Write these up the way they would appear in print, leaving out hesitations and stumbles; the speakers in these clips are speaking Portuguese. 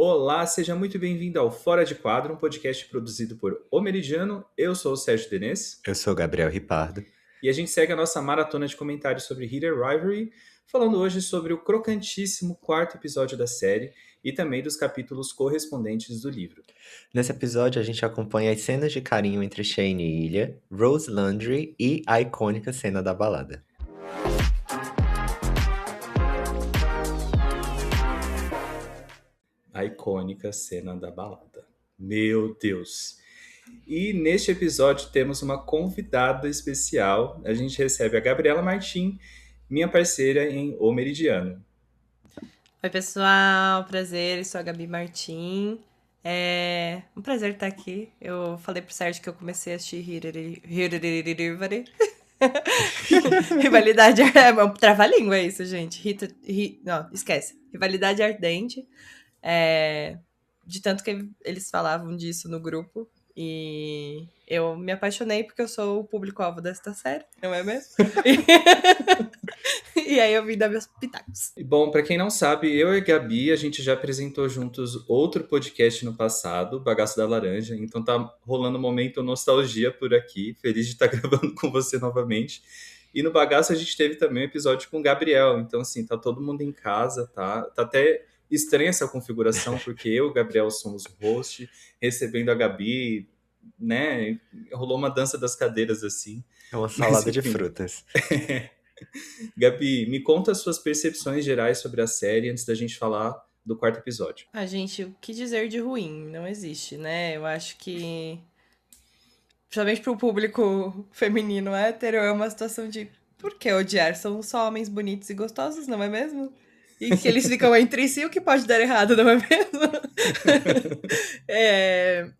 Olá, seja muito bem-vindo ao Fora de Quadro, um podcast produzido por O Meridiano. Eu sou o Sérgio Denês Eu sou o Gabriel Ripardo. e a gente segue a nossa maratona de comentários sobre Heater Rivalry, falando hoje sobre o crocantíssimo quarto episódio da série e também dos capítulos correspondentes do livro. Nesse episódio, a gente acompanha as cenas de carinho entre Shane e Ilya, Rose Landry e a icônica cena da balada. A icônica cena da balada. Meu Deus! E neste episódio temos uma convidada especial. A gente recebe a Gabriela Martim, minha parceira em O Meridiano. Oi, pessoal, prazer, eu sou a Gabi Martim. É um prazer estar aqui. Eu falei pro Sérgio que eu comecei a assistir Rivalry. Rivalidade é um trava-língua, é isso, gente. Não, esquece. Rivalidade ardente. De tanto que eles falavam disso no grupo. E eu me apaixonei porque eu sou o público-alvo desta série, não é mesmo? E aí eu vim dar meus pitacos. Bom, para quem não sabe, eu e a Gabi, a gente já apresentou juntos outro podcast no passado, Bagaço da Laranja, então tá rolando um momento nostalgia por aqui, feliz de estar gravando com você novamente. E no Bagaço a gente teve também um episódio com o Gabriel, então assim, tá todo mundo em casa, tá até estranha essa configuração, porque eu e o Gabriel somos o host, recebendo a Gabi, né, rolou uma dança das cadeiras assim. É uma Mas, salada de enfim. frutas. Gabi, me conta as suas percepções gerais sobre a série antes da gente falar do quarto episódio. Gente, o que dizer de ruim? Não existe, né? Eu acho que, principalmente pro público feminino hétero, é uma situação de por que odiar? São só homens bonitos e gostosos, não é mesmo? E que eles ficam entre si, o que pode dar errado, não é mesmo?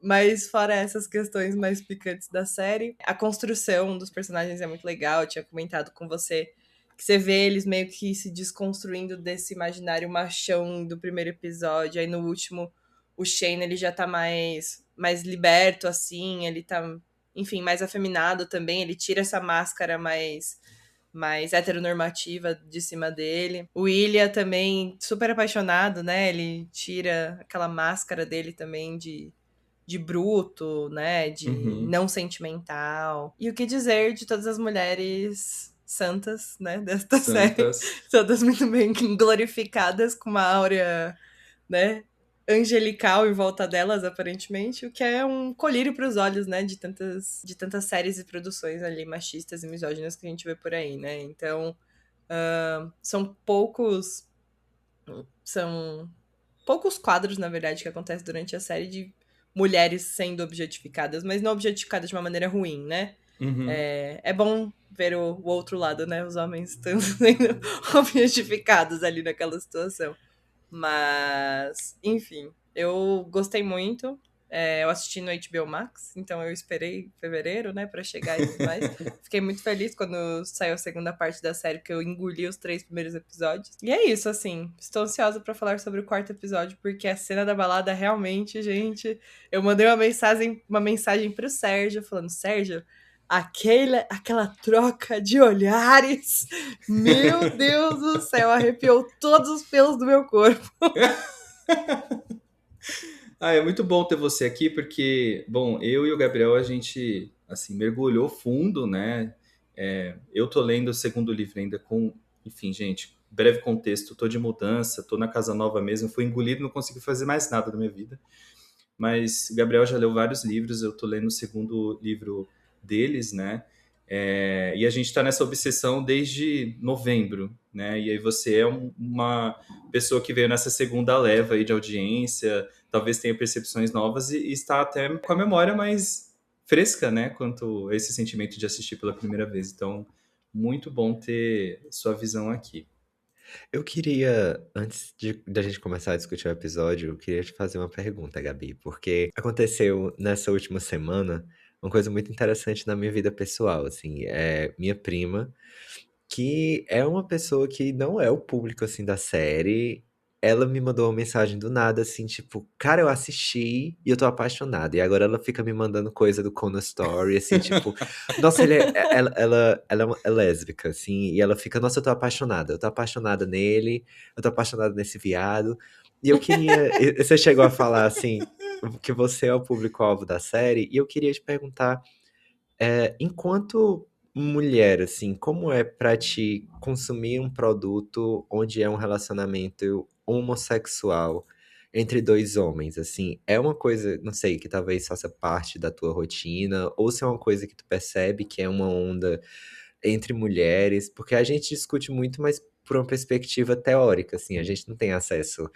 Mas fora essas questões mais picantes da série, a construção dos personagens é muito legal. Eu tinha comentado com você que você vê eles meio que se desconstruindo desse imaginário machão do primeiro episódio. Aí no último, o Shane ele já tá mais liberto, assim, ele tá, enfim, mais afeminado também. Ele tira essa máscara mais heteronormativa de cima dele. O Ilya também, super apaixonado, né? Ele tira aquela máscara dele também de bruto, né? De não sentimental. E o que dizer de todas as mulheres santas, né? Desta série. Todas muito bem glorificadas, com uma áurea, né? Angelical em volta delas, aparentemente, o que é um colírio para os olhos, né, de tantas séries e produções ali machistas e misóginas que a gente vê por aí, né? Então, são poucos quadros, na verdade, que acontecem durante a série de mulheres sendo objetificadas, mas não objetificadas de uma maneira ruim, né? É bom ver o outro lado, né? Os homens estão sendo objetificados ali naquela situação. Mas, enfim, eu gostei muito. Eu assisti no HBO Max, então eu esperei fevereiro, né, pra chegar e tudo mais. Fiquei muito feliz quando saiu a segunda parte da série, que eu engoli os 3 primeiros episódios. E é isso, assim. Estou ansiosa pra falar sobre o quarto episódio, porque a cena da balada realmente, gente. Eu mandei uma mensagem pro Sérgio, falando: Sérgio, aquela troca de olhares, meu Deus do céu, arrepiou todos os pelos do meu corpo. É muito bom ter você aqui, porque, bom, eu e o Gabriel, a gente, assim, mergulhou fundo, né? Eu tô lendo o segundo livro ainda com, enfim, gente, breve contexto, tô de mudança, tô na casa nova mesmo, fui engolido, não consegui fazer mais nada da minha vida. Mas o Gabriel já leu vários livros, eu tô lendo o segundo livro deles, né? E a gente está nessa obsessão desde novembro, né? E aí você é uma pessoa que veio nessa segunda leva aí de audiência, talvez tenha percepções novas e está até com a memória mais fresca, né? Quanto a esse sentimento de assistir pela primeira vez. Então, muito bom ter sua visão aqui. Eu queria, antes da gente começar a discutir o episódio, eu queria te fazer uma pergunta, Gabi, porque aconteceu nessa última semana uma coisa muito interessante na minha vida pessoal, assim, minha prima, que é uma pessoa que não é o público, assim, da série, ela me mandou uma mensagem do nada, assim, tipo, cara, eu assisti e eu tô apaixonada, e agora ela fica me mandando coisa do Conan Story, assim, tipo, nossa, ela é lésbica, assim, e ela fica, nossa, eu tô apaixonada nele, eu tô apaixonada nesse viado. E eu queria. Você chegou a falar assim, que você é o público-alvo da série, e eu queria te perguntar, enquanto mulher, assim, como é pra ti consumir um produto onde é um relacionamento homossexual entre dois homens, assim? É uma coisa, não sei, que talvez faça parte da tua rotina, ou se é uma coisa que tu percebe que é uma onda entre mulheres, porque a gente discute muito, mas por uma perspectiva teórica, assim, a gente não tem acesso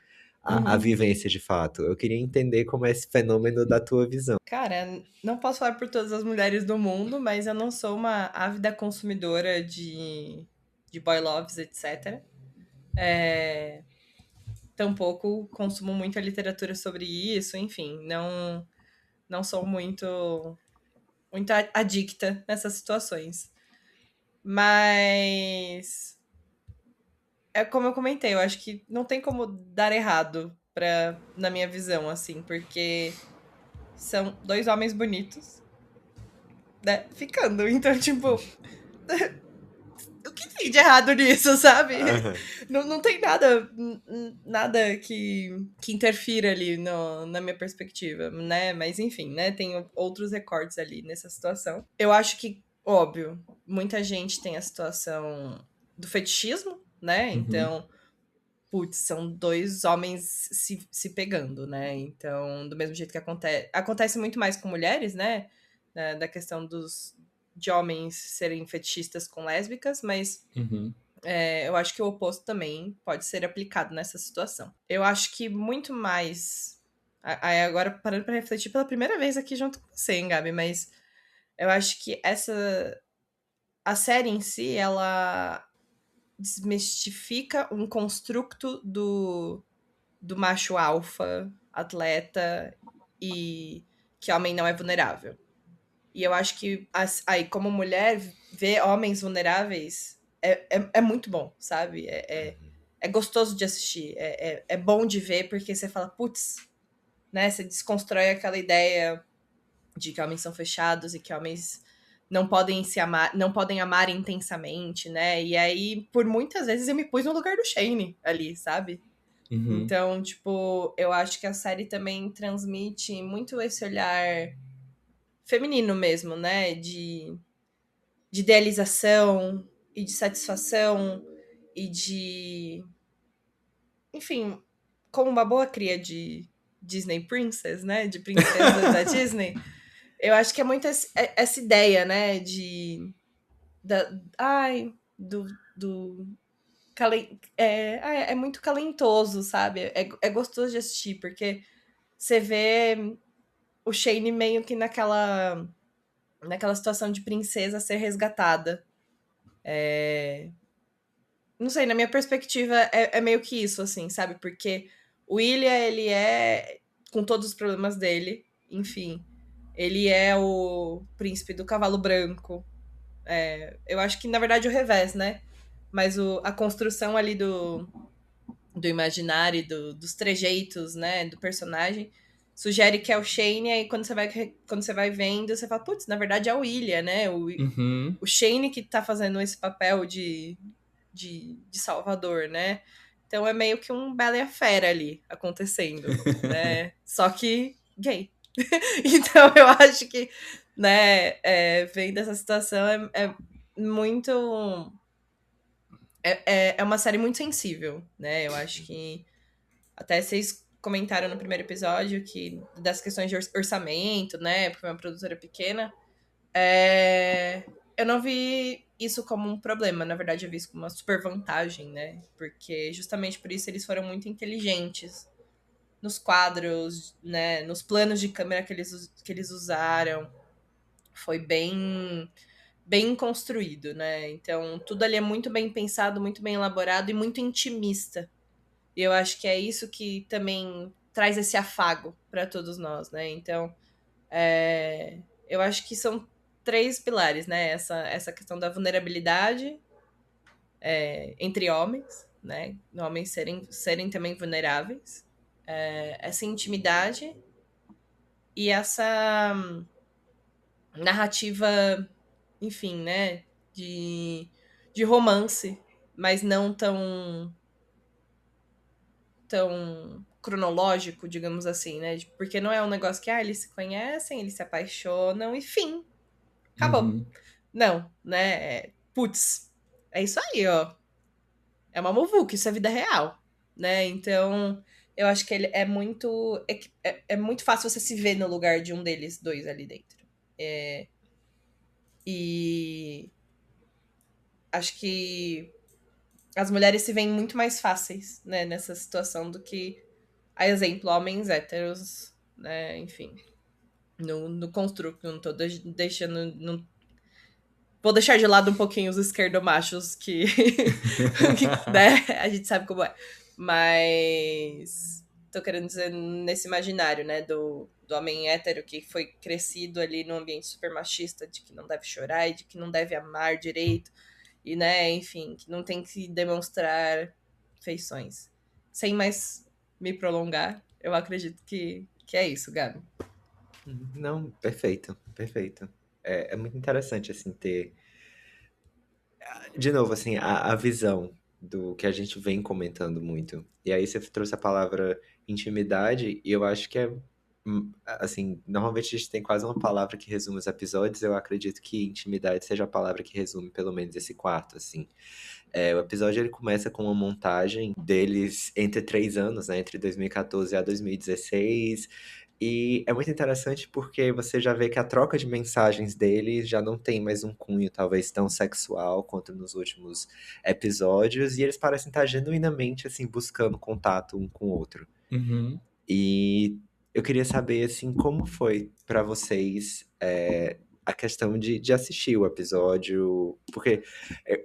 à Uhum. vivência de fato. Eu queria entender como é esse fenômeno da tua visão. Cara, não posso falar por todas as mulheres do mundo, mas eu não sou uma ávida consumidora de boy loves, etc. Tampouco consumo muita literatura sobre isso, enfim, não sou muito adicta nessas situações. Mas é como eu comentei, eu acho que não tem como dar errado na minha visão, assim, porque são dois homens bonitos, né? Ficando. Então, tipo, o que tem de errado nisso, sabe? Aham. Não tem nada que interfira ali na minha perspectiva, né? Mas enfim, né? Tem outros recortes ali nessa situação. Eu acho que, óbvio, muita gente tem a situação do fetichismo, né? Uhum, Então, putz, são dois homens se pegando, né? Então, do mesmo jeito que acontece muito mais com mulheres, né? Da questão de homens serem fetichistas com lésbicas, mas uhum, eu acho que o oposto também pode ser aplicado nessa situação. Eu acho que muito mais. Aí agora parando pra refletir pela primeira vez aqui junto com você, hein, Gabi, mas eu acho que a série em si, ela desmistifica um construto do macho alfa, atleta e que homem não é vulnerável. E eu acho que aí, como mulher, ver homens vulneráveis é muito bom, sabe? É gostoso de assistir. É bom de ver, porque você fala, putz, né? Você desconstrói aquela ideia de que homens são fechados e que homens não podem se amar, não podem amar intensamente, né? E aí, por muitas vezes, eu me pus no lugar do Shane ali, sabe? uhum, Então, tipo, eu acho que a série também transmite muito esse olhar feminino mesmo, né? De idealização e de satisfação e de. Enfim, como uma boa cria de Disney Princess, né? De princesa da Disney, eu acho que é muito essa ideia, né? Ai, do é muito calentoso, sabe? É gostoso de assistir, porque você vê o Shane meio que naquela situação de princesa ser resgatada. Não sei, na minha perspectiva é meio que isso, assim, sabe? Porque o William, ele é, com todos os problemas dele, enfim, ele é o príncipe do cavalo branco. Eu acho que, na verdade, o revés, né? Mas a construção ali do imaginário, dos trejeitos, né, do personagem, sugere que é o Shane, e aí quando você vai vendo, você fala, putz, na verdade é o William, né? uhum. O Shane que tá fazendo esse papel de Salvador, né? Então é meio que um Bela e a Fera ali acontecendo, né? Só que gay. Então eu acho que, né, vendo essa situação é muito. É uma série muito sensível, né? Eu acho que até vocês comentaram no primeiro episódio que das questões de orçamento, né? Porque é uma produtora pequena. Eu não vi isso como um problema, na verdade eu vi isso como uma super vantagem, né? Porque justamente por isso eles foram muito inteligentes nos quadros, né? Nos planos de câmera que eles usaram. Foi bem construído, né? Então tudo ali é muito bem pensado, muito bem elaborado e muito intimista. E eu acho que é isso que também traz esse afago para todos nós, né? Então, eu acho que são três pilares, né? Essa questão da vulnerabilidade entre homens, né? Homens serem também vulneráveis, essa intimidade e essa narrativa, enfim, né? De romance, mas não tão cronológico, digamos assim, né? Porque não é um negócio que, eles se conhecem, eles se apaixonam e fim. Acabou. Uhum. Não, né? Putz, é isso aí, ó. É uma muvuca, isso é vida real, né? Então, eu acho que ele é muito. É muito fácil você se ver no lugar de um deles dois ali dentro. E acho que as mulheres se veem muito mais fáceis, né, nessa situação do que, a exemplo, homens héteros, né? Enfim. No construto, não tô deixando. Não, vou deixar de lado um pouquinho os esquerdomachos né? A gente sabe como é. Mas tô querendo dizer nesse imaginário, né? Do homem hétero que foi crescido ali num ambiente super machista, de que não deve chorar e de que não deve amar direito. E, né, enfim, que não tem que demonstrar feições. Sem mais me prolongar, eu acredito que é isso, Gabi. Não, perfeito, perfeito. É muito interessante, assim, ter. De novo, assim, a visão do que a gente vem comentando muito. E aí você trouxe a palavra intimidade, e eu acho que assim, normalmente a gente tem quase uma palavra que resume os episódios, eu acredito que intimidade seja a palavra que resume pelo menos esse quarto, assim. O episódio ele começa com uma montagem deles entre 3 anos, né, entre 2014 a 2016, e é muito interessante porque você já vê que a troca de mensagens deles já não tem mais um cunho talvez tão sexual quanto nos últimos episódios, e eles parecem estar genuinamente assim buscando contato um com o outro. Uhum. E eu queria saber assim como foi pra vocês a questão de assistir o episódio, porque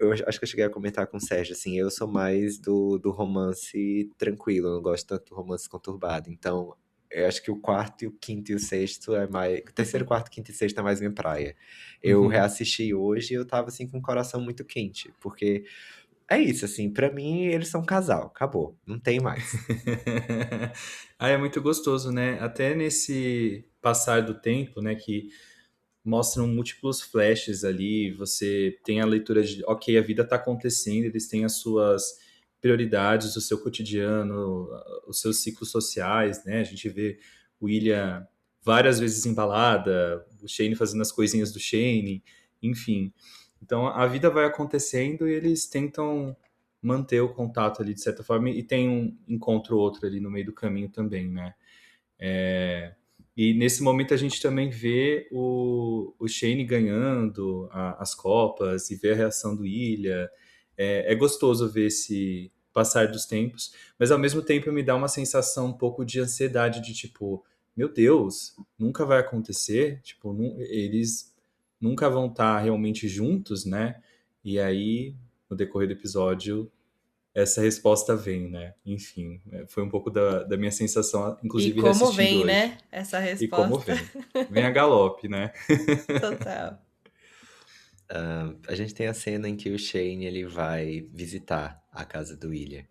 eu acho que eu cheguei a comentar com o Sérgio, assim, eu sou mais do romance tranquilo, eu não gosto tanto do romance conturbado, então eu acho que o quarto, e o quinto e o sexto é mais. O terceiro, quarto, quinto e sexto é mais minha praia. Eu Uhum. reassisti hoje e eu tava assim com o coração muito quente, porque é isso, assim, pra mim eles são um casal, acabou, não tem mais. Ah, é muito gostoso, né? Até nesse passar do tempo, né, que mostram múltiplos flashes ali, você tem a leitura de, ok, a vida está acontecendo, eles têm as suas prioridades, o seu cotidiano, os seus ciclos sociais, né? A gente vê o William várias vezes em balada, o Shane fazendo as coisinhas do Shane, enfim. Então a vida vai acontecendo e eles tentam manter o contato ali de certa forma e tem um encontro ou outro ali no meio do caminho também, né? E nesse momento a gente também vê o Shane ganhando as Copas e vê a reação do Ilha. É gostoso ver esse passar dos tempos, mas ao mesmo tempo me dá uma sensação um pouco de ansiedade de tipo, meu Deus, nunca vai acontecer, tipo, eles nunca vão estar realmente juntos, né? E aí, no decorrer do episódio, essa resposta vem, né? Enfim, foi um pouco da minha sensação, E inclusive como reassistindo vem, hoje. né, essa E como resposta. vem? Vem a galope, né? Total. A gente tem a cena em que o Shane ele vai visitar a casa do William.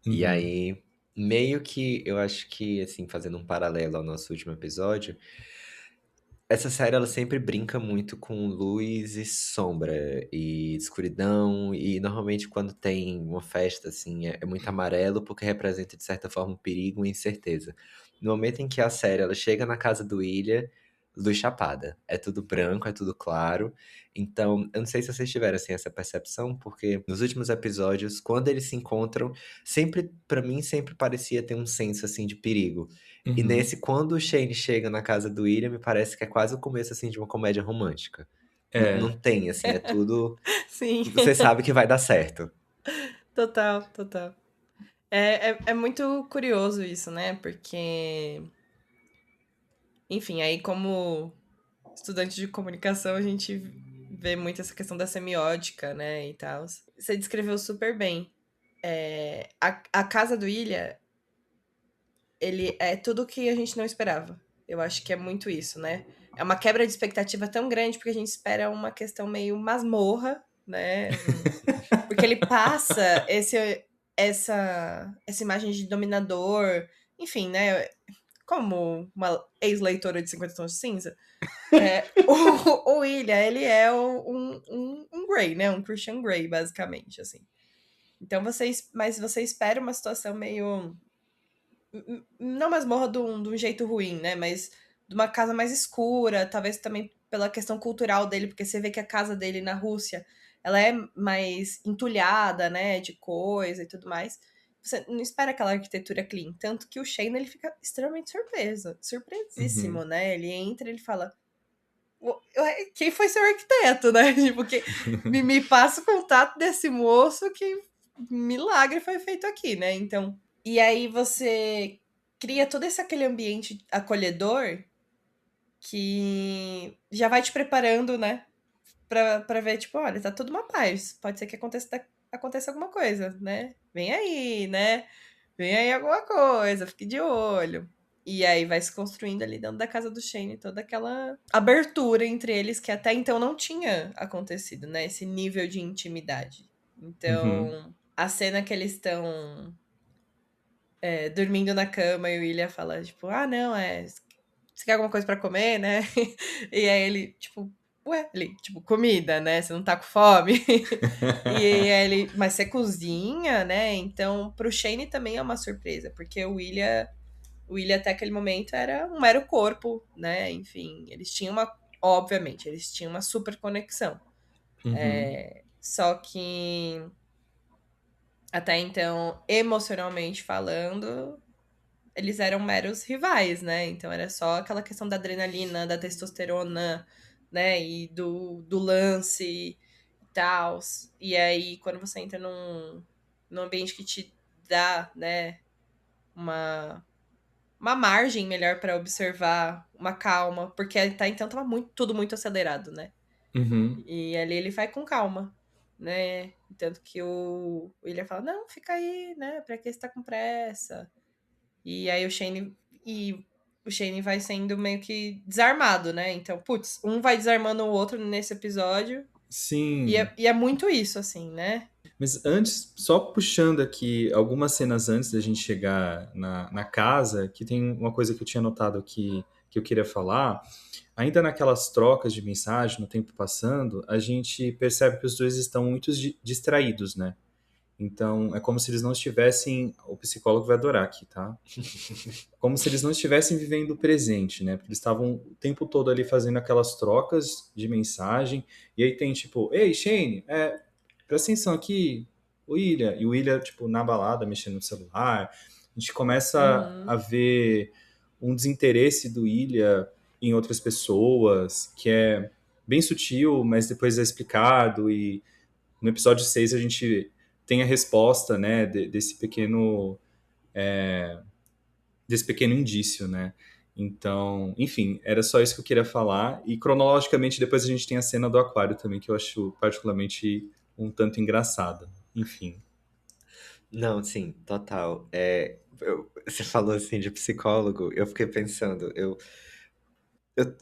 E Uhum. aí, meio que eu acho que, assim, fazendo um paralelo ao nosso último episódio, essa série ela sempre brinca muito com luz e sombra e escuridão, e normalmente quando tem uma festa assim é muito amarelo porque representa de certa forma um perigo e incerteza. No momento em que a série ela chega na casa do Ilha, luz chapada, é tudo branco, é tudo claro. Então, eu não sei se vocês tiveram assim essa percepção, porque nos últimos episódios, quando eles se encontram, sempre para mim sempre parecia ter um senso assim de perigo. E Uhum. nesse, quando o Shane chega na casa do William, me parece que é quase o começo, assim, de uma comédia romântica. Não É. tem, assim, é tudo... Sim, Você sabe que vai dar certo. total, total. É muito curioso isso, né? Porque, enfim, aí como estudante de comunicação, a gente vê muito essa questão da semiótica, né, e tal. Você descreveu super bem. A casa do Ilha, ele é tudo o que a gente não esperava. Eu acho que é muito isso, né? É uma quebra de expectativa tão grande porque a gente espera uma questão meio masmorra, né? Porque ele passa essa imagem de dominador, enfim, né? Como uma ex-leitora de 50 Tons de Cinza. O William, ele é um Grey, né? Um Christian Grey, basicamente, assim. Então mas você espera uma situação meio Não masmorra de um jeito ruim, né? Mas de uma casa mais escura, talvez também pela questão cultural dele, porque você vê que a casa dele na Rússia, ela é mais entulhada, né? De coisa e tudo mais. Você não espera aquela arquitetura clean. Tanto que o Shane, ele fica extremamente Uhum. surpresíssimo, né? Ele entra, ele fala, quem foi seu arquiteto, né? Tipo, me passa o contato desse moço, que milagre foi feito aqui, né? Então, e aí você cria todo esse aquele ambiente acolhedor que já vai te preparando, né? Pra ver, tipo, olha, tá tudo uma paz. Pode ser que aconteça alguma coisa, né? Vem aí, né? Vem aí alguma coisa, fique de olho. E aí vai se construindo ali dentro da casa do Shane toda aquela abertura entre eles que até então não tinha acontecido, né? Esse nível de intimidade. Uhum. Então, a cena que eles estão dormindo na cama e o William fala, tipo, ah, não, você quer alguma coisa pra comer, né? E aí ele, tipo, ué, ele, tipo, comida, né? Você não tá com fome? E aí ele, mas você cozinha, né? Então, pro Shane também é uma surpresa, porque o William até aquele momento era um mero corpo, né? Enfim, obviamente, eles tinham uma super conexão. Uhum. Só que até então, emocionalmente falando, eles eram meros rivais, né? Então era só aquela questão da adrenalina, da testosterona, né? E do lance e tal. E aí, quando você entra num ambiente que te dá, né, uma, uma margem melhor pra observar, uma calma, porque até então tava tudo muito acelerado, né? Uhum. E ali ele vai com calma, né? Tanto que o William fala, não, fica aí, né? Pra que você tá com pressa? E aí o Shane vai sendo meio que desarmado, né? Então, putz, um vai desarmando o outro nesse episódio. Sim. E é muito isso, assim, né? Mas antes, só puxando aqui algumas cenas antes da gente chegar na casa, que tem uma coisa que eu tinha notado aqui que eu queria falar. Ainda naquelas trocas de mensagem, no tempo passando, a gente percebe que os dois estão muito distraídos, né? Então, é como se eles não estivessem. O psicólogo vai adorar aqui, tá? Como se eles não estivessem vivendo o presente, né? Porque eles estavam o tempo todo ali fazendo aquelas trocas de mensagem. E aí tem tipo, ei, Shane, presta atenção aqui, o William. E o William, tipo, na balada, mexendo no celular. A gente começa a Uhum. ver um desinteresse do William em outras pessoas, que é bem sutil, mas depois é explicado. E no episódio 6 a gente tem a resposta, né, desse pequeno indício, né? Então, enfim, era só isso que eu queria falar. E cronologicamente, depois a gente tem a cena do aquário também, que eu acho particularmente um tanto engraçada. Enfim. Não, sim, total. Você falou assim de psicólogo, eu fiquei pensando, eu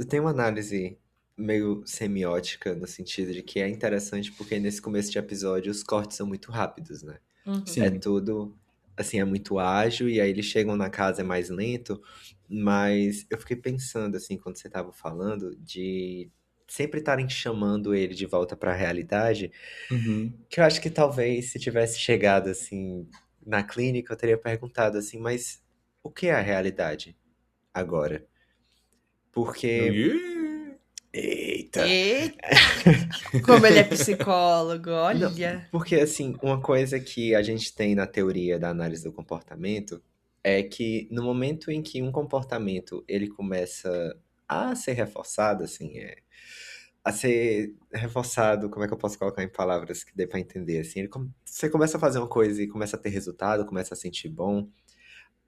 tenho uma análise meio semiótica no sentido de que é interessante porque nesse começo de episódio os cortes são muito rápidos, né? Uhum. É Sim. tudo, assim, é muito ágil e aí eles chegam na casa é mais lento, mas eu fiquei pensando, assim, quando você tava falando, de sempre estarem chamando ele de volta pra realidade, Uhum. que eu acho que talvez se tivesse chegado, assim, na clínica, eu teria perguntado assim, mas o que é a realidade agora? Porque, Ih! eita! Eita! Como ele é psicólogo, Não, olha. porque assim, uma coisa que a gente tem na teoria da análise do comportamento é que no momento em que um comportamento ele começa a ser reforçado, assim, a ser reforçado, como é que eu posso colocar em palavras que dê pra entender, assim, você começa a fazer uma coisa e começa a ter resultado, começa a sentir bom,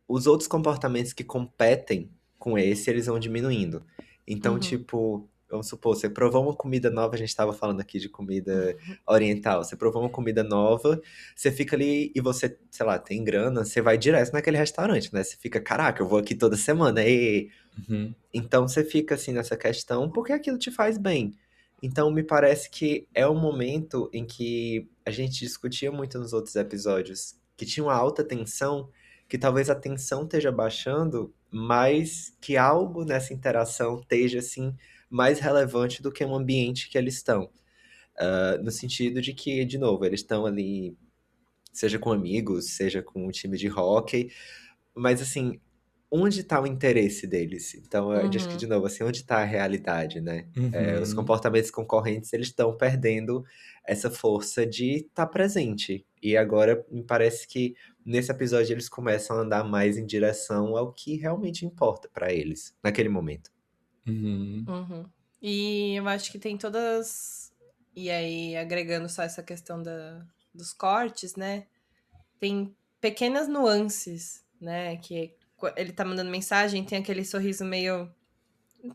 os outros comportamentos que competem com esse, eles vão diminuindo. Então, Uhum. tipo, vamos supor, você provou uma comida nova, a gente estava falando aqui de comida oriental, você provou uma comida nova, você fica ali e você, sei lá, tem grana, você vai direto naquele restaurante, né? Você fica, caraca, eu vou aqui toda semana, e Uhum. então você fica assim nessa questão porque aquilo te faz bem. Então me parece que é um momento em que a gente discutia muito nos outros episódios que tinha uma alta tensão, que talvez a tensão esteja baixando, mas que algo nessa interação esteja assim mais relevante do que o ambiente que eles estão. No sentido de que, de novo, eles estão ali, seja com amigos, seja com um time de hóquei, Mas assim, onde tá o interesse deles? Então, eu acho que, de Uhum. novo, assim, onde tá a realidade, né? Os Uhum. comportamentos concorrentes, eles estão perdendo essa força de estar presente. E agora, me parece que nesse episódio eles começam a andar mais em direção ao que realmente importa pra eles, naquele momento. Uhum. Uhum. E eu acho que tem todas. E aí, agregando só essa questão dos cortes, né? Tem pequenas nuances, né? Que ele tá mandando mensagem, tem aquele sorriso meio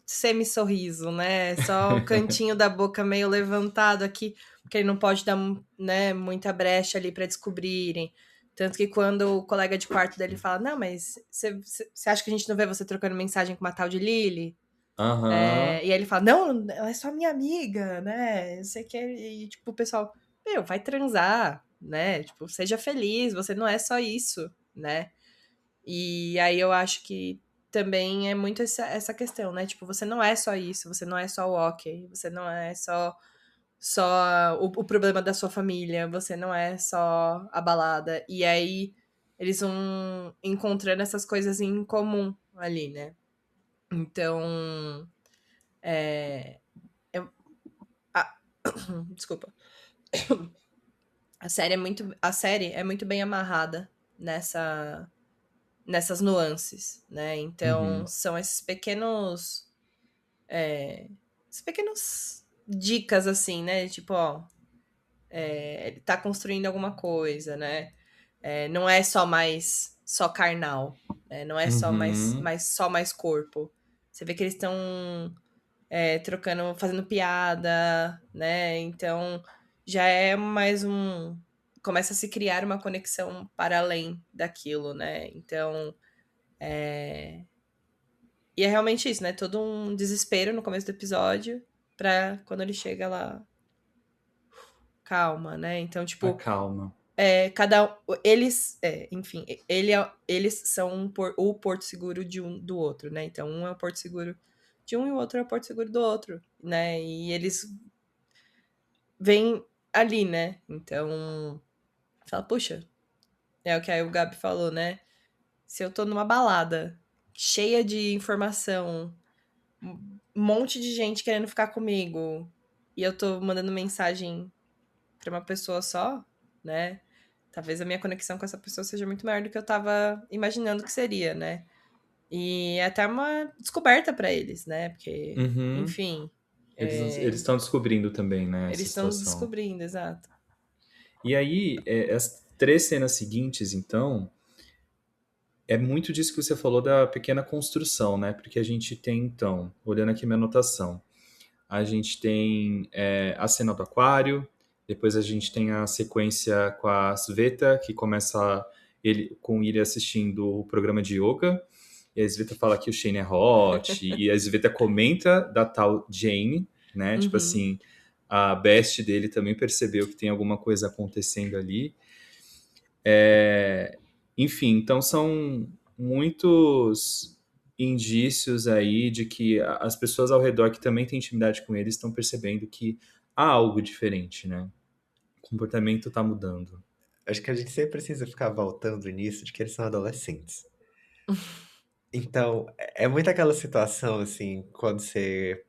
semi-sorriso, né? Só o cantinho da boca meio levantado aqui, porque ele não pode dar, né, muita brecha ali pra descobrirem. Tanto que quando o colega de quarto dele fala, não, mas você acha que a gente não vê você trocando mensagem com uma tal de Lily? Aham. E aí ele fala, não, ela é só minha amiga, né? Eu sei que e tipo, o pessoal, meu, vai transar, né? Tipo, seja feliz, você não é só isso, né? E aí eu acho que também é muito essa questão, né? Tipo, você não é só isso, você não é só o ok, você não é só o problema da sua família, você não é só a balada. E aí eles vão encontrando essas coisas em comum ali, né? Então, é, a- desculpa. A série é muito bem amarrada nessas nuances, né? Então, Uhum. são esses pequenos dicas, assim, né? Tipo, ó, ele tá construindo alguma coisa, né? Não é só carnal, né? Não é Uhum. só mais corpo. Você vê que eles estão trocando, fazendo piada, né? Então já é mais um. Começa a se criar uma conexão para além daquilo, né? Então. E é realmente isso, né? Todo um desespero no começo do episódio pra quando ele chega lá, calma, né? Então, A tipo, calma. eles, enfim, eles são o porto seguro do outro, né? Então, um é o porto seguro de um e o outro é o porto seguro do outro, né? E eles vêm ali, né? Então, fala, puxa, é o que aí o Gabi falou, né? Se eu tô numa balada cheia de informação, um monte de gente querendo ficar comigo, e eu tô mandando mensagem pra uma pessoa só, né? Talvez a minha conexão com essa pessoa seja muito maior do que eu tava imaginando que seria, né? E é até uma descoberta pra eles, né? Porque, Uhum. enfim, Eles estão descobrindo também, né, essa eles estão situação. descobrindo, exato. E aí, as 3 cenas seguintes, então, é muito disso que você falou da pequena construção, né? Porque a gente tem, então, olhando aqui minha anotação, a gente tem a cena do aquário, depois a gente tem a sequência com a Sveta, que começa com ele assistindo o programa de yoga, e a Sveta fala que o Shane é hot, e a Sveta comenta da tal Jane, né? Tipo Uhum. assim, a best dele também percebeu que tem alguma coisa acontecendo ali. Enfim, então são muitos indícios aí de que as pessoas ao redor que também têm intimidade com eles estão percebendo que há algo diferente, né? O comportamento está mudando. Acho que a gente sempre precisa ficar voltando nisso de que eles são adolescentes. Então, é muito aquela situação, assim, quando você.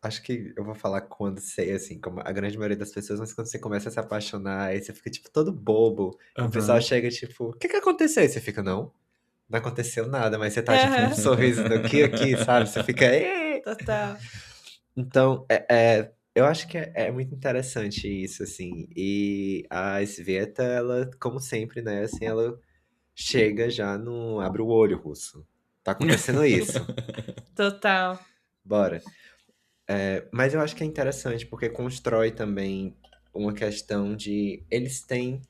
Acho que eu vou falar quando você, assim, como a grande maioria das pessoas, mas quando você começa a se apaixonar, aí você fica, tipo, todo bobo. E o pessoal Aham. chega, tipo, o que que aconteceu? E você fica, não, não aconteceu nada, mas você tá, tipo, um Aham. sorriso aqui, sabe? Você fica, "Ê!" Total. Então, eu acho que é muito interessante isso, assim. E a Sveta, ela, como sempre, né, assim, ela chega já no abre o olho, russo. Tá acontecendo isso. Total. Bora. Mas eu acho que é interessante porque constrói também uma questão de eles têm,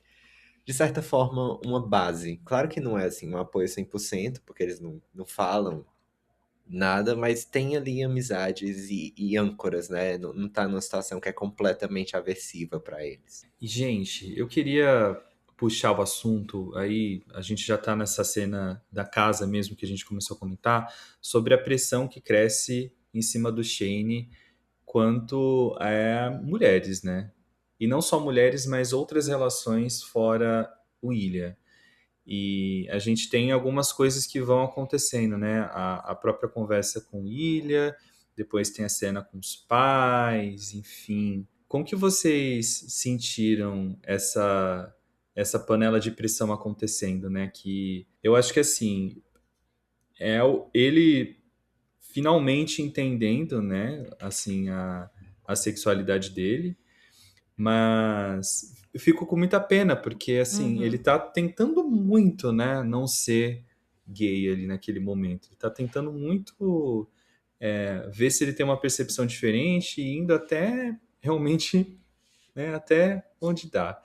de certa forma, uma base. Claro que não é assim um apoio 100% porque eles não falam nada, mas tem ali amizades e âncoras, né? Não tá numa situação que é completamente aversiva pra eles. E, gente, eu queria puxar o assunto aí, a gente já está nessa cena da casa mesmo que a gente começou a comentar, sobre a pressão que cresce em cima do Shane quanto a mulheres, né? E não só mulheres, mas outras relações fora o Ilha. E a gente tem algumas coisas que vão acontecendo, né? A própria conversa com Ilha, depois tem a cena com os pais, enfim. Como que vocês sentiram essa panela de pressão acontecendo, né? Que eu acho que assim, ele finalmente entendendo, né, assim, a sexualidade dele, mas eu fico com muita pena, porque, assim, ele Uhum. tá tentando muito, né, não ser gay ali naquele momento. Ele tá tentando muito ver se ele tem uma percepção diferente, e indo até, realmente, né, até onde dá.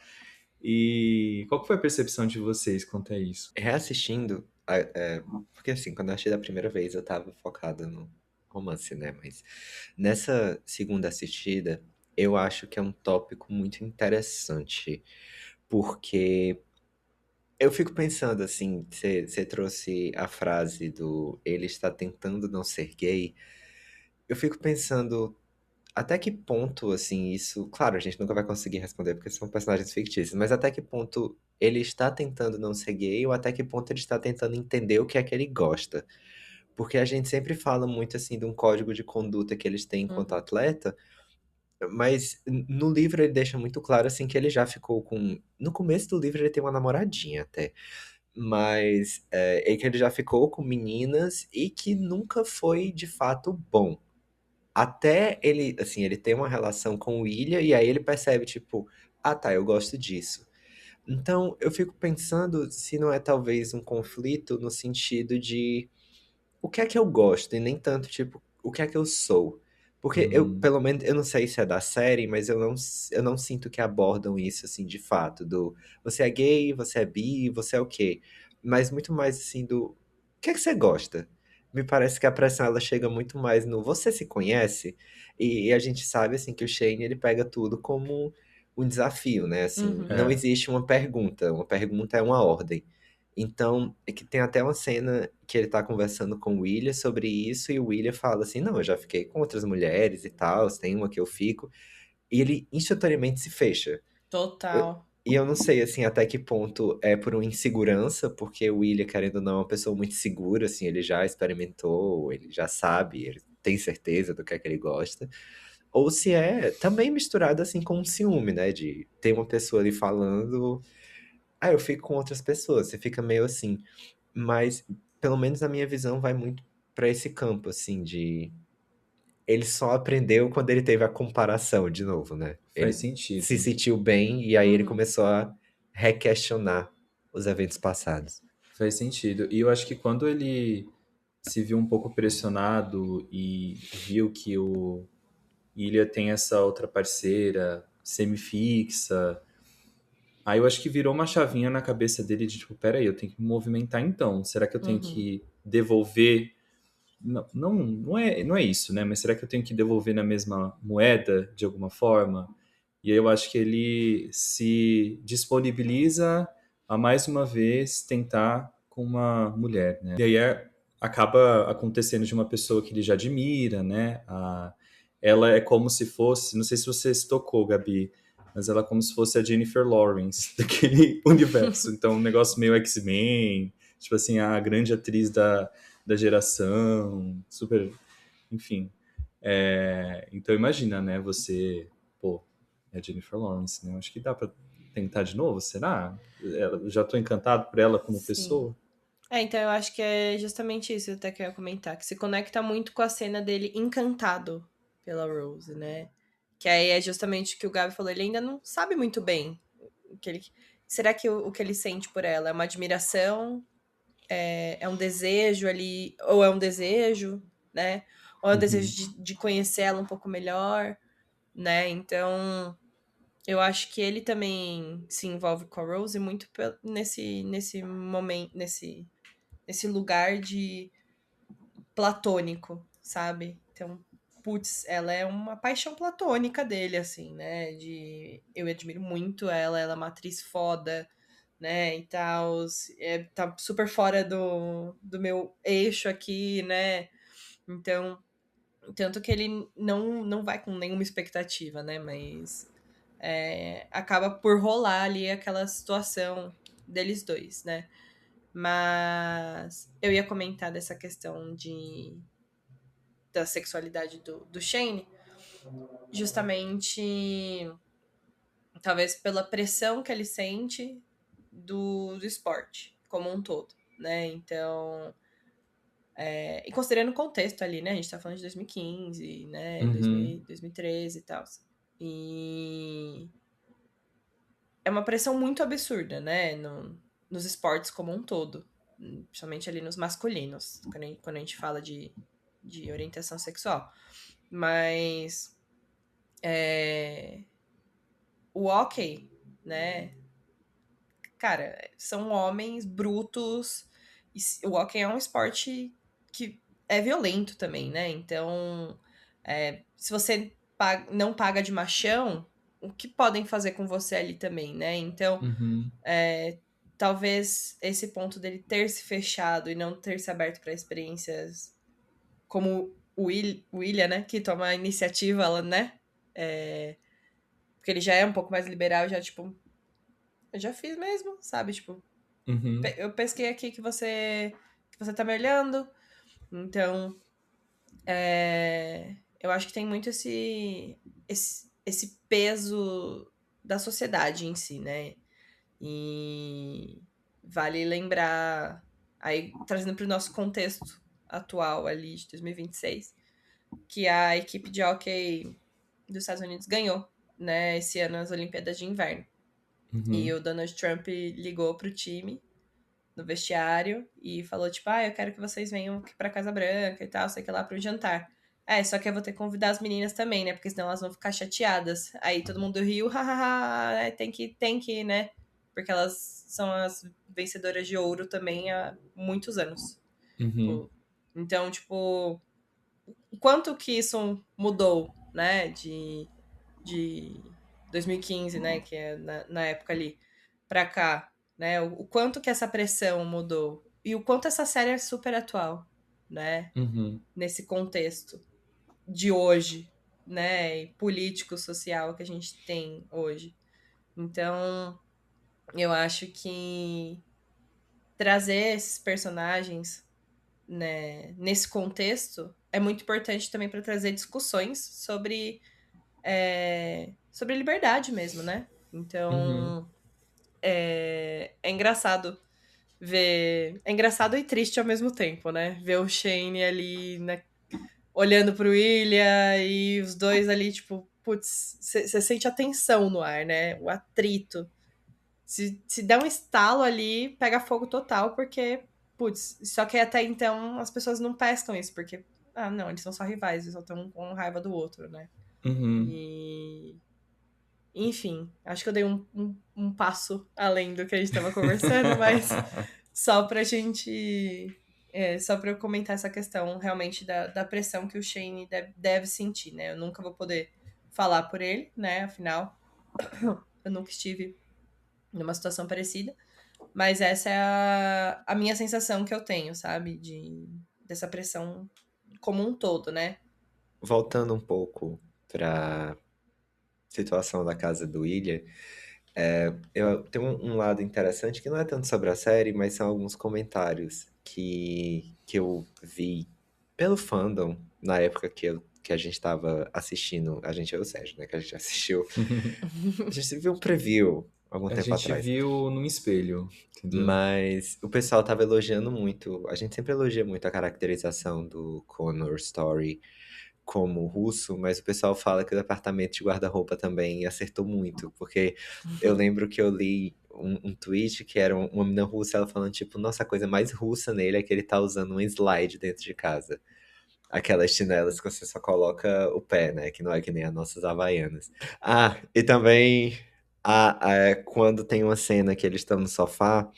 E qual que foi a percepção de vocês quanto a isso? Reassistindo, porque assim, quando eu achei da primeira vez eu tava focado no romance, né? Mas nessa segunda assistida, eu acho que é um tópico muito interessante, porque eu fico pensando assim, você trouxe a frase do ele está tentando não ser gay. Eu fico pensando até que ponto, assim, isso. Claro, a gente nunca vai conseguir responder porque são personagens fictícios, mas até que ponto ele está tentando não ser gay ou até que ponto ele está tentando entender o que é que ele gosta. Porque a gente sempre fala muito, assim, de um código de conduta que eles têm enquanto Uhum. atleta, mas no livro ele deixa muito claro, assim, que ele já ficou com. No começo do livro ele tem uma namoradinha até. Mas é que ele já ficou com meninas e que nunca foi de fato bom. Até ele, assim, ele tem uma relação com o Ilha e aí ele percebe, tipo, ah tá, eu gosto disso. Então eu fico pensando se não é talvez um conflito no sentido de o que é que eu gosto e nem tanto, tipo, o que é que eu sou. Porque eu, Uhum, pelo menos, eu não sei se é da série, mas eu não sinto que abordam isso, assim, de fato, do você é gay, você é bi, você é o quê? Mas muito mais, assim, do o que é que você gosta? Me parece que a pressão, ela chega muito mais no você se conhece? E a gente sabe, assim, que o Shane, ele pega tudo como um desafio, né? Assim, Uhum. não é, existe uma pergunta é uma ordem. Então, é que tem até uma cena que ele tá conversando com o William sobre isso, e o William fala assim: não, eu já fiquei com outras mulheres e tal, tem uma que eu fico, e ele instantaneamente se fecha. Total. E eu não sei, assim, até que ponto é por uma insegurança, porque o William, querendo ou não, é uma pessoa muito segura, assim, ele já experimentou, ele já sabe, ele tem certeza do que é que ele gosta. Ou se é também misturado, assim, com um ciúme, né, de ter uma pessoa ali falando, ah, eu fico com outras pessoas, você fica meio assim. Mas, pelo menos na minha visão, vai muito pra esse campo, assim, de. Ele só aprendeu quando ele teve a comparação de novo, né? faz Ele se sentido. sentiu bem e aí ele Uhum. começou a requestionar os eventos passados. Faz sentido. E eu acho que quando ele se viu um pouco pressionado e viu que o Ilha tem essa outra parceira semi-fixa, aí eu acho que virou uma chavinha na cabeça dele de tipo, peraí, eu tenho que me movimentar então. Será que eu tenho Uhum. que devolver? Não é isso, né? Mas será que eu tenho que devolver na mesma moeda de alguma forma? E aí eu acho que ele se disponibiliza a mais uma vez tentar com uma mulher, né? E aí acaba acontecendo de uma pessoa que ele já admira, né? Ela é como se fosse, não sei se você se tocou, Gabi, mas ela é como se fosse a Jennifer Lawrence daquele universo. Então, um negócio meio X-Men, tipo assim, a grande atriz da geração, super, enfim. Então imagina, né? Você, pô, é Jennifer Lawrence, né? Acho que dá pra tentar de novo, será? Eu já tô encantado por ela como Sim. pessoa. Então eu acho que é justamente isso até que eu ia comentar, que se conecta muito com a cena dele encantado pela Rose, né? Que aí é justamente o que o Gabi falou, ele ainda não sabe muito bem o que ele. Será que o que ele sente por ela é uma admiração? É um desejo ali, ou é um desejo, né? Ou é um desejo Uhum. de conhecer ela um pouco melhor, né? Então, eu acho que ele também se envolve com a Rose muito nesse momento, nesse lugar de platônico, sabe? Então, putz, ela é uma paixão platônica dele, assim, né? Eu admiro muito ela, ela é uma atriz foda, né? E tal, tá super fora do meu eixo aqui, né? Então, tanto que ele não vai com nenhuma expectativa, né? Mas acaba por rolar ali aquela situação deles dois, né? Mas eu ia comentar dessa questão da sexualidade do Shane, justamente talvez pela pressão que ele sente do esporte como um todo, né? Então, e considerando o contexto ali, né? A gente tá falando de 2015, né? Uhum. 2013 e tal. E é uma pressão muito absurda, né? Nos esportes como um todo. Principalmente ali nos masculinos, quando a gente fala de orientação sexual. Mas o hóquei, né? Cara, são homens brutos. E o hóquei é um esporte que é violento também, né? Então, se você não paga de machão, o que podem fazer com você ali também, né? Então, Uhum. talvez esse ponto dele ter se fechado e não ter se aberto para experiências como o William, né? Que toma a iniciativa, ela, né? Porque ele já é um pouco mais liberal, já, tipo, eu já fiz mesmo, sabe? Tipo, Uhum. eu pesquei aqui que você tá me olhando. Então, eu acho que tem muito esse peso da sociedade em si, né? E vale lembrar, aí trazendo para o nosso contexto atual ali de 2026, que a equipe de hóquei dos Estados Unidos ganhou, né, esse ano as Olimpíadas de Inverno. E Uhum. o Donald Trump ligou pro time no vestiário e falou, tipo, eu quero que vocês venham aqui pra Casa Branca e tal, sei que lá pro jantar. Só que eu vou ter que convidar as meninas também, né? Porque senão elas vão ficar chateadas. Aí todo mundo riu, hahaha, tem que, né? Porque elas são as vencedoras de ouro também há muitos anos. Uhum. Tipo, então, tipo, o quanto que isso mudou, né? De 2015, né? Que é na época ali, pra cá, né? O quanto que essa pressão mudou. E o quanto essa série é super atual, né? Uhum. Nesse contexto de hoje, né? E político, social que a gente tem hoje. Então, eu acho que trazer esses personagens, né, nesse contexto é muito importante também para trazer discussões sobre liberdade mesmo, né? Uhum. Então, é engraçado ver. É engraçado e triste ao mesmo tempo, né? Ver o Shane ali, né, olhando pro William e os dois ali, tipo, putz, você sente a tensão no ar, né? O atrito. Se der um estalo ali, pega fogo total, porque, putz, só que até então as pessoas não pescam isso, porque, não, eles são só rivais, eles só estão com raiva do outro, né? Uhum. E. Enfim, acho que eu dei um passo além do que a gente tava conversando, mas só pra gente. Só pra eu comentar essa questão realmente da pressão que o Shane deve sentir, né? Eu nunca vou poder falar por ele, né? Afinal, eu nunca estive numa situação parecida. Mas essa é a minha sensação que eu tenho, sabe? Dessa pressão como um todo, né? Voltando um pouco pra situação da casa do William, eu tenho um lado interessante que não é tanto sobre a série, mas são alguns comentários que eu vi pelo fandom na época que a gente tava assistindo, a gente é o Sérgio, né? Que a gente assistiu. A gente viu um preview algum A tempo gente atrás. viu num espelho, entendeu? Mas o pessoal tava elogiando muito. A gente sempre elogia muito a caracterização do Connor Story como russo, mas o pessoal fala que o departamento de guarda-roupa também acertou muito, porque eu lembro que eu li um tweet que era uma menina russa, ela falando, tipo, nossa, a coisa mais russa nele é que ele tá usando um slide dentro de casa. Aquelas chinelas que você só coloca o pé, né? Que não é que nem as nossas havaianas. Ah, e também quando tem uma cena que eles estão no sofá,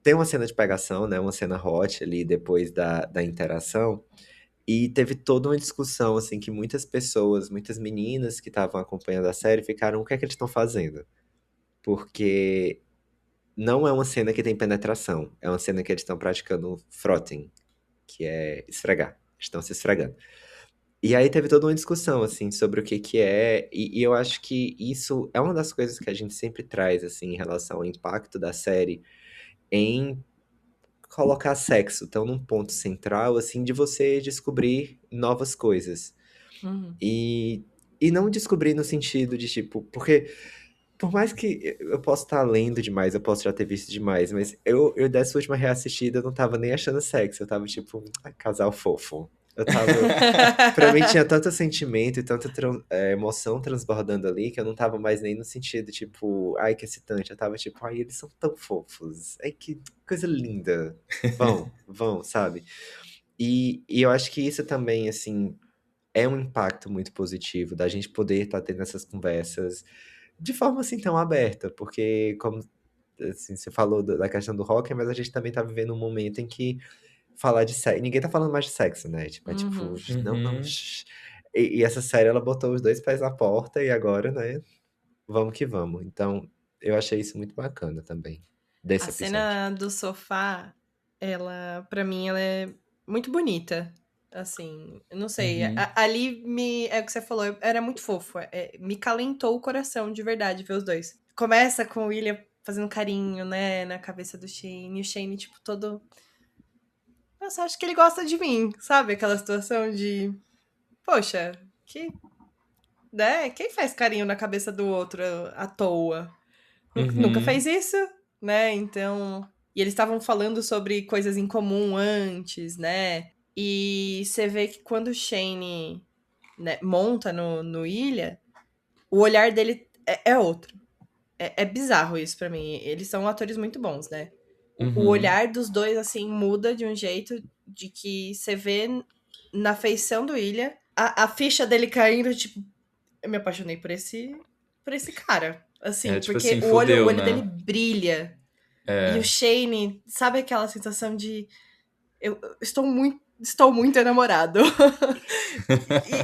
tem uma cena de pegação, né? Uma cena hot ali depois da interação. E teve toda uma discussão, assim, que muitas pessoas, muitas meninas que estavam acompanhando a série ficaram, o que é que eles estão fazendo? Porque não é uma cena que tem penetração, é uma cena que eles estão praticando frotting, que é esfregar. Estão se esfregando. E aí teve toda uma discussão, assim, sobre o que que é, e eu acho que isso é uma das coisas que a gente sempre traz, assim, em relação ao impacto da série, em colocar sexo tão num ponto central, assim, de você descobrir novas coisas. Uhum. E, e não descobrir no sentido de, tipo, porque por mais que eu possa estar lendo demais, eu posso já ter visto demais, mas eu dessa última reassistida, eu não tava nem achando sexo, eu tava tipo, casal fofo. Eu tava. Pra mim tinha tanto sentimento e tanta emoção transbordando ali que eu não tava mais nem no sentido, tipo, ai, que excitante. Eu tava tipo, ai, eles são tão fofos. Ai, que coisa linda. Vão, sabe? E eu acho que isso também, assim, é um impacto muito positivo da gente poder estar tendo essas conversas de forma assim tão aberta, porque como assim, você falou da questão do rock, mas a gente também tá vivendo um momento em que falar de sexo, ninguém tá falando mais de sexo, né? Tipo, é tipo, Uhum. não. Uhum. E essa série ela botou os dois pés na porta e agora, né? Vamos que vamos. Então, eu achei isso muito bacana também A desse episódio. cena do sofá, pra mim, ela é muito bonita. Assim, eu não sei. Uhum. Ali é o que você falou, era muito fofo. Me calentou o coração de verdade ver os dois. Começa com o William fazendo carinho, né, na cabeça do Shane, e o Shane, tipo, todo. Nossa, acho que ele gosta de mim, sabe? Aquela situação de. Poxa, né? Quem faz carinho na cabeça do outro à toa? Nunca Uhum. fez isso, né? Então. E eles estavam falando sobre coisas em comum antes, né? E você vê que quando o Shane, né, monta no Ilha, o olhar dele é outro. É bizarro isso pra mim. Eles são atores muito bons, né? O Uhum. olhar dos dois, assim, muda de um jeito de que você vê na feição do Ilha a ficha dele caindo, tipo, eu me apaixonei por esse cara. É Assim, tipo porque assim, o olho, o fudeu, olho dele né? brilha. E o É. Shane, sabe aquela sensação de eu estou muito enamorado.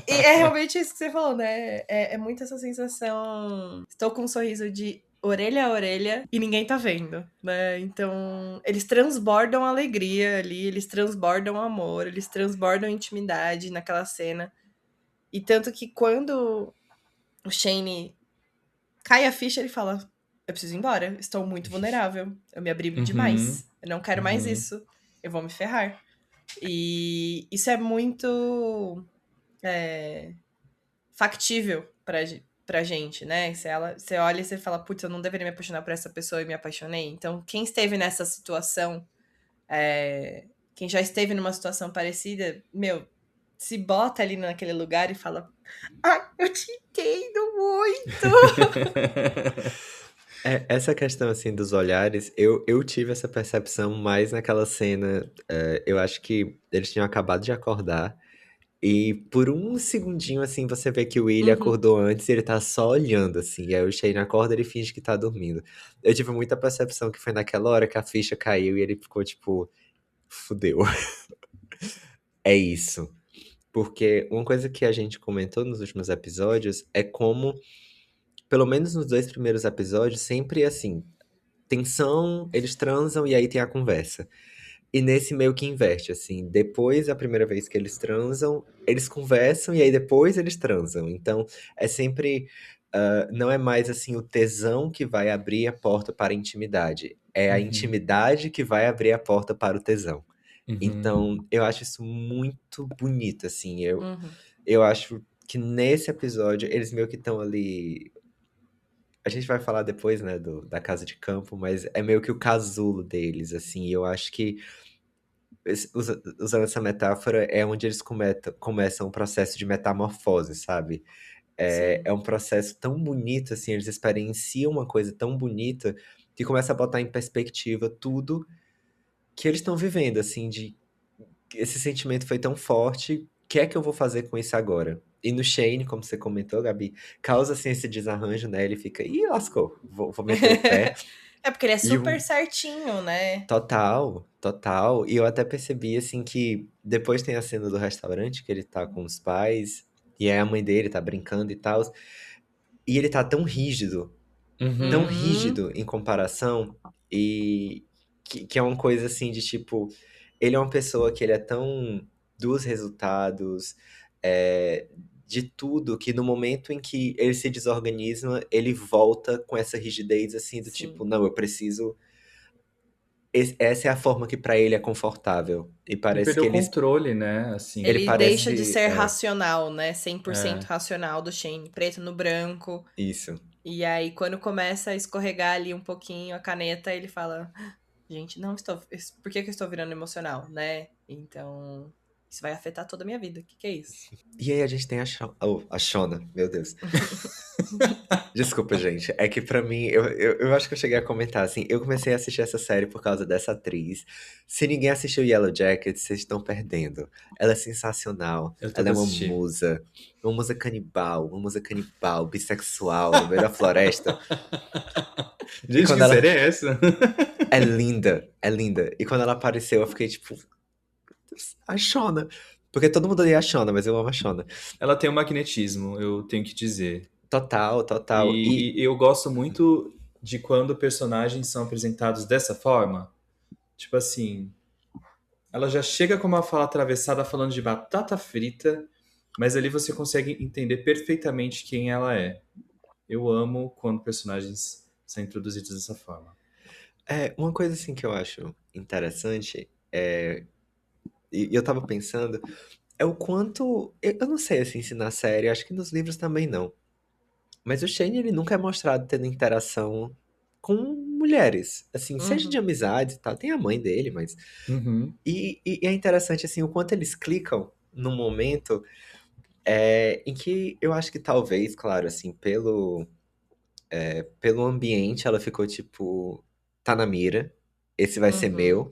E é realmente isso que você falou, né? É muito essa sensação. Estou com um sorriso de orelha a orelha e ninguém tá vendo, né? Então, eles transbordam alegria ali, eles transbordam amor, eles transbordam intimidade naquela cena. E tanto que quando o Shane cai a ficha, ele fala: Eu preciso ir embora, estou muito vulnerável, eu me abri Uhum. demais, eu não quero mais Uhum. isso, eu vou me ferrar. E isso é muito factível pra gente, né? Você olha e você fala, putz, eu não deveria me apaixonar por essa pessoa e me apaixonei. Então, quem esteve nessa situação, quem já esteve numa situação parecida, meu, se bota ali naquele lugar e fala, ai, eu te entendo muito. Essa questão, assim, dos olhares, eu tive essa percepção mais naquela cena. Eu acho que eles tinham acabado de acordar. E por um segundinho, assim, você vê que o Willie Uhum. acordou antes e ele tá só olhando, assim. E aí o Shane acorda e ele finge que tá dormindo. Eu tive muita percepção que foi naquela hora que a ficha caiu e ele ficou tipo, fudeu. É isso. Porque uma coisa que a gente comentou nos últimos episódios é como, pelo menos nos dois primeiros episódios, sempre assim, tensão, eles transam e aí tem a conversa. E nesse meio que inverte, assim, depois da primeira vez que eles transam, eles conversam e aí depois eles transam. Então, é sempre, não é mais assim o tesão que vai abrir a porta para a intimidade, é a Uhum. intimidade que vai abrir a porta para o tesão. Uhum. Então, eu acho isso muito bonito, assim. Eu, Uhum. eu acho que nesse episódio eles meio que estão ali. A gente vai falar depois, né, da casa de campo, mas é meio que o casulo deles, assim. E eu acho que usando essa metáfora, é onde eles começam um processo de metamorfose, sabe? É Sim. um processo tão bonito, assim, eles experienciam uma coisa tão bonita que começa a botar em perspectiva tudo que eles estão vivendo, assim, de esse sentimento foi tão forte, o que é que eu vou fazer com isso agora? E no Shane, como você comentou, Gabi, causa assim esse desarranjo, né? Ele fica, ih, lascou, vou meter o pé. É porque ele é E super certinho, né? total, total. E eu até percebi, assim, que depois tem a cena do restaurante, que ele tá com os pais, e aí a mãe dele tá brincando e tal. E ele tá tão Uhum. Uhum. rígido em comparação, e que é uma coisa assim de tipo, ele é uma pessoa que ele é tão dos resultados, é, de tudo, que no momento em que ele se desorganiza, ele volta com essa rigidez assim do tipo, Sim. não, eu preciso essa é a forma que pra ele é confortável. E Ele parece perdeu que o controle, né? Assim, ele Ele deixa de parece. ser racional, né? 100% é. racional do Shane, preto no branco. Isso. E aí, quando começa a escorregar ali um pouquinho a caneta, ele fala: gente, não estou. Por que que eu estou virando emocional, né? Então, isso vai afetar toda a minha vida. O que que é isso? E aí a gente tem a Shona, meu Deus. Desculpa, gente. É que pra mim, eu acho que eu cheguei a comentar assim. Eu comecei a assistir essa série por causa dessa atriz. Se ninguém assistiu Yellow Jackets, vocês estão perdendo. Ela é sensacional. Eu tô Ela pra é assistir. uma musa canibal, bissexual, no meio da floresta. E Gente, quando que ela série é essa? é linda, é linda. E quando ela apareceu, eu fiquei tipo, a Shona. Porque todo mundo odeia a Shona, mas eu amo a Shona. Ela tem um magnetismo, eu tenho que dizer. Total, total. E E eu gosto muito de quando personagens são apresentados dessa forma. Tipo assim, ela já chega com uma fala atravessada falando de batata frita, mas ali você consegue entender perfeitamente quem ela é. Eu amo quando personagens são introduzidos dessa forma. uma coisa assim que eu acho interessante e eu tava pensando, é o quanto. Eu não sei assim se na série, acho que nos livros também não. Mas o Shane, ele nunca é mostrado tendo interação com mulheres. Assim, seja de Uhum, amizade e tal. Tem a mãe dele, mas. Uhum, E é interessante, assim, o quanto eles clicam no momento em que eu acho que talvez, claro, assim, pelo ambiente, ela ficou tipo, tá na mira, esse vai ser uhum, meu.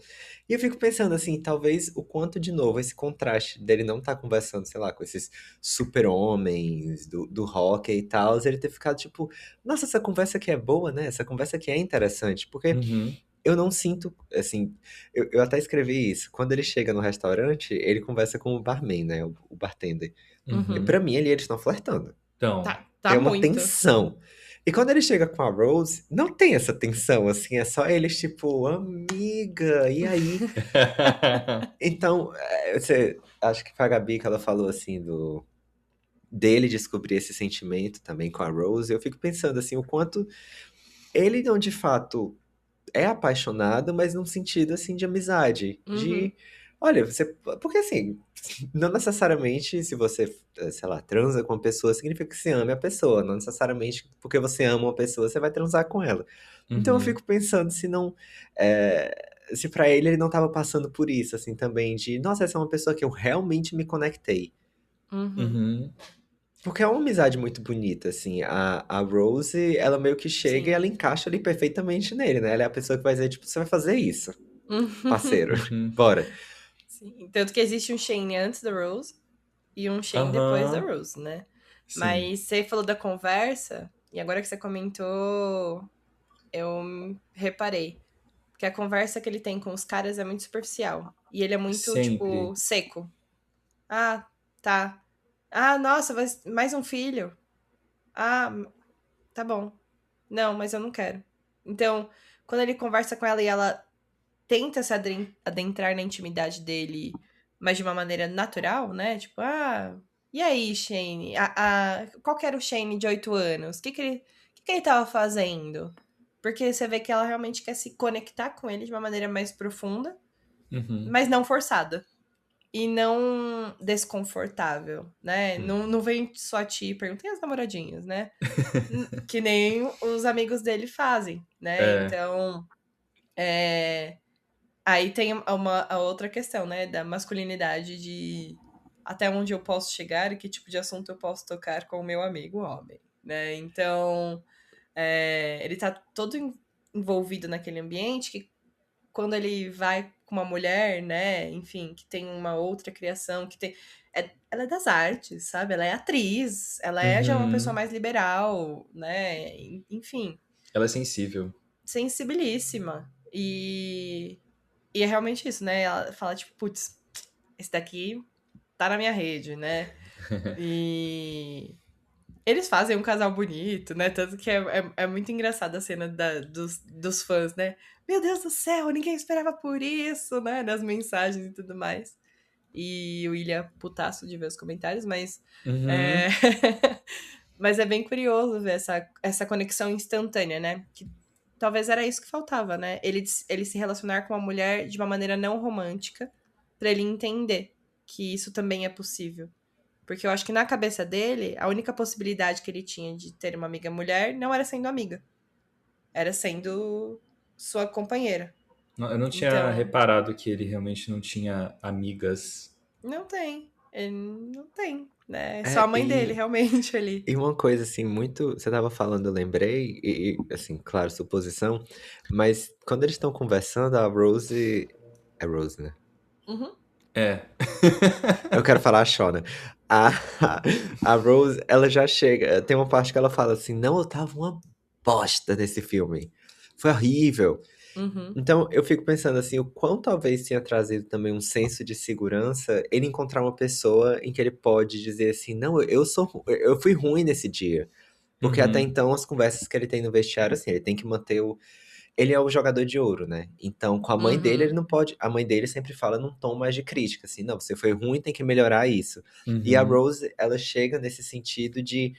E eu fico pensando assim, talvez o quanto, de novo, esse contraste dele não estar conversando, sei lá, com esses super-homens do hockey e tal, ele ter ficado tipo, nossa, essa conversa aqui é boa, né? Essa conversa aqui é interessante, porque uhum, eu não sinto, assim, eu até escrevi isso, quando ele chega no restaurante, ele conversa com o barman, né? O bartender. E uhum. pra mim, ali eles estão flertando. Então. Tá Tem uma muito. tensão. E quando ele chega com a Rose, não tem essa tensão, assim, é só eles, tipo, amiga, e aí? Então, você, acho que foi a Gabi que ela falou, assim, dele descobrir esse sentimento também com a Rose, eu fico pensando, assim, o quanto ele não, de fato, é apaixonado, mas num sentido, assim, de amizade, Uhum, olha, você, porque assim, não necessariamente se você, sei lá, transa com uma pessoa, significa que você ama a pessoa, não necessariamente porque você ama uma pessoa, você vai transar com ela. Então eu Uhum, fico pensando se não, se pra ele não tava passando por isso, assim, também, de, nossa, essa é uma pessoa que eu realmente me conectei. uhum. uhum. Porque é uma amizade muito bonita, assim. A Rose, ela meio que chega e ela Sim. encaixa ali perfeitamente nele, né? Ela é a pessoa que vai dizer, tipo, você vai fazer isso, Uhum. parceiro. Uhum. Bora. Sim. Tanto que existe um Shane antes da Rose e um Shane depois da Aham. Rose, né? Sim. Mas você falou da conversa, e agora que você comentou, eu reparei. Porque a conversa que ele tem com os caras é muito superficial. E ele é muito, tipo, Sempre. seco. Ah, tá. Ah, nossa, mais um filho. Ah, tá bom. Não, mas eu não quero. Então, quando ele conversa com ela e ela tenta se adentrar na intimidade dele, mas de uma maneira natural, né? Tipo, e aí, Shane? Qual que era o Shane de 8 anos? O que ele tava fazendo? Porque você vê que ela realmente quer se conectar com ele de uma maneira mais profunda, Uhum. mas não forçada. E não desconfortável, né? Não, Uhum. não vem só a ti e pergunta, e as namoradinhas, né? Que nem os amigos dele fazem, né? É. Então, é, aí tem a outra questão, né? Da masculinidade de até onde eu posso chegar e que tipo de assunto eu posso tocar com o meu amigo homem, né? Então, ele tá todo envolvido naquele ambiente que quando ele vai com uma mulher, né? Enfim, que tem uma outra criação, que tem. Ela é das artes, sabe? Ela é atriz, ela é já uma pessoa Uhum. mais liberal, né? Enfim, Ela é sensível. sensibilíssima. E é realmente isso, né? Ela fala, tipo, putz, esse daqui tá na minha rede, né? E eles fazem um casal bonito, né? Tanto que é muito engraçada a cena dos fãs, né? Meu Deus do céu, ninguém esperava por isso, né? Nas mensagens e tudo mais. E o William putaço de ver os comentários, mas é, Uhum. mas é bem curioso ver essa conexão instantânea, né? Que talvez era isso que faltava, né? Ele se relacionar com uma mulher de uma maneira não romântica, pra ele entender que isso também é possível. Porque eu acho que na cabeça dele, a única possibilidade que ele tinha de ter uma amiga mulher não era sendo amiga, era sendo sua companheira. Eu não tinha Então, reparado que ele realmente não tinha amigas. não tem. Ele não tem, né? É só a É, mãe dele, realmente, ali. e uma coisa assim, muito. Você tava falando, eu lembrei, assim, claro, suposição, mas quando eles estão conversando, a Rose. É Rose, né? Uhum. É. Eu quero falar a Shona. A, a Rose, ela já chega. Tem uma parte que ela fala assim: não, eu tava uma bosta nesse filme. Foi horrível. Uhum. Então, eu fico pensando assim, o quão talvez tenha trazido também um senso de segurança ele encontrar uma pessoa em que ele pode dizer assim, não, eu fui ruim nesse dia. Porque até Uhum, então, as conversas que ele tem no vestiário, assim, ele tem que manter o. Ele é o jogador de ouro, né? Então, com a mãe dele, ele Uhum. não pode. A mãe dele sempre fala num tom mais de crítica, assim, não, você foi ruim, tem que melhorar isso. E a uhum, Rose, ela chega nesse sentido de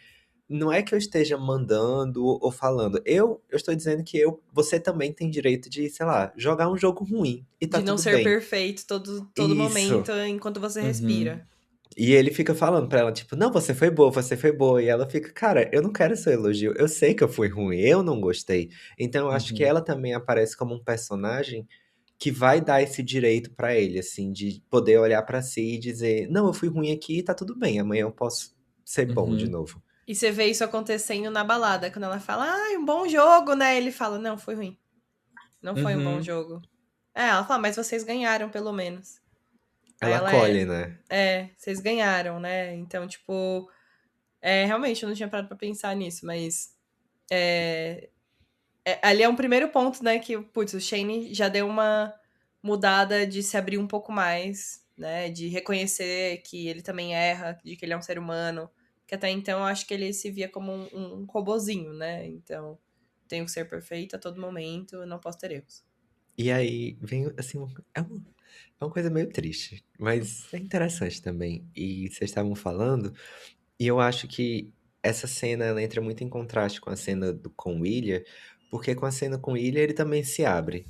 não é que eu esteja mandando ou falando. Eu estou dizendo que você também tem direito de, sei lá, jogar um jogo ruim e tá De não tudo ser bem. perfeito todo Isso. momento enquanto você uhum, respira. E ele fica falando pra ela, tipo, não, você foi boa, você foi boa. E ela fica, cara, eu não quero seu elogio. Eu sei que eu fui ruim, eu não gostei. Então eu acho que uhum, ela também aparece como um personagem que vai dar esse direito pra ele, assim, de poder olhar pra si e dizer, não, eu fui ruim aqui e tá tudo bem, amanhã eu posso ser bom de uhum, novo. E você vê isso acontecendo na balada, quando ela fala, um bom jogo, né? Ele fala, não, foi ruim. Não foi um bom uhum, jogo. Ela fala, mas vocês ganharam, pelo menos. Aí Ela ela acolhe, né? vocês ganharam, né? Então, tipo, realmente eu não tinha parado pra pensar nisso, mas ali é um primeiro ponto, né? Que, putz, o Shane já deu uma mudada de se abrir um pouco mais, né? De reconhecer que ele também erra, de que ele é um ser humano. Que até então eu acho que ele se via como um robozinho, né? Então, tenho que ser perfeito a todo momento, eu não posso ter erros. E aí vem, assim, é uma coisa meio triste, mas é interessante também. E vocês estavam falando, e eu acho que essa cena ela entra muito em contraste com a cena com o William, porque com a cena com o William ele também se abre.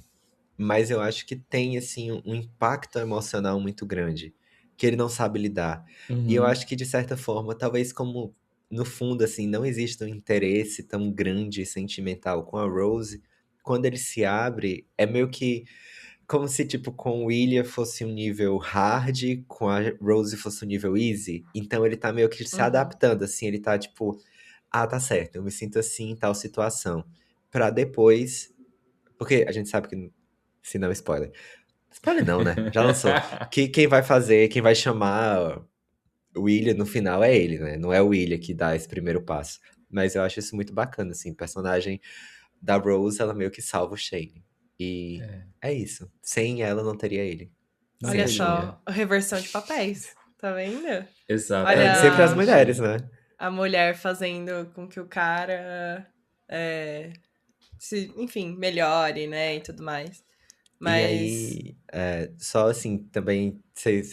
Mas eu acho que tem, assim, um impacto emocional muito grande, que ele não sabe lidar. E eu uhum, acho que, de certa forma, talvez como, no fundo, assim, não existe um interesse tão grande e sentimental com a Rose, quando ele se abre, é meio que como se, tipo, com o William fosse um nível hard, com a Rose fosse um nível easy. Então ele tá meio que se Uhum. adaptando, assim, ele tá tipo, ah, tá certo, eu me sinto assim em tal situação. Pra depois. Porque a gente sabe que. Se não, spoiler. Spoiler não, né? Já lançou. Que quem vai fazer, quem vai chamar o William no final é ele, né? Não é o William que dá esse primeiro passo. Mas eu acho isso muito bacana, assim. O personagem da Rose, ela meio que salva o Shane. E É, é isso. Sem ela, não teria ele. não Olha Sempre. teria. só, a reversão de papéis. Tá vendo? É, sempre as Olha mulheres, Exatamente. né? a mulher fazendo com que o cara enfim, melhore, né? E tudo mais. E Mas. aí, só assim, também,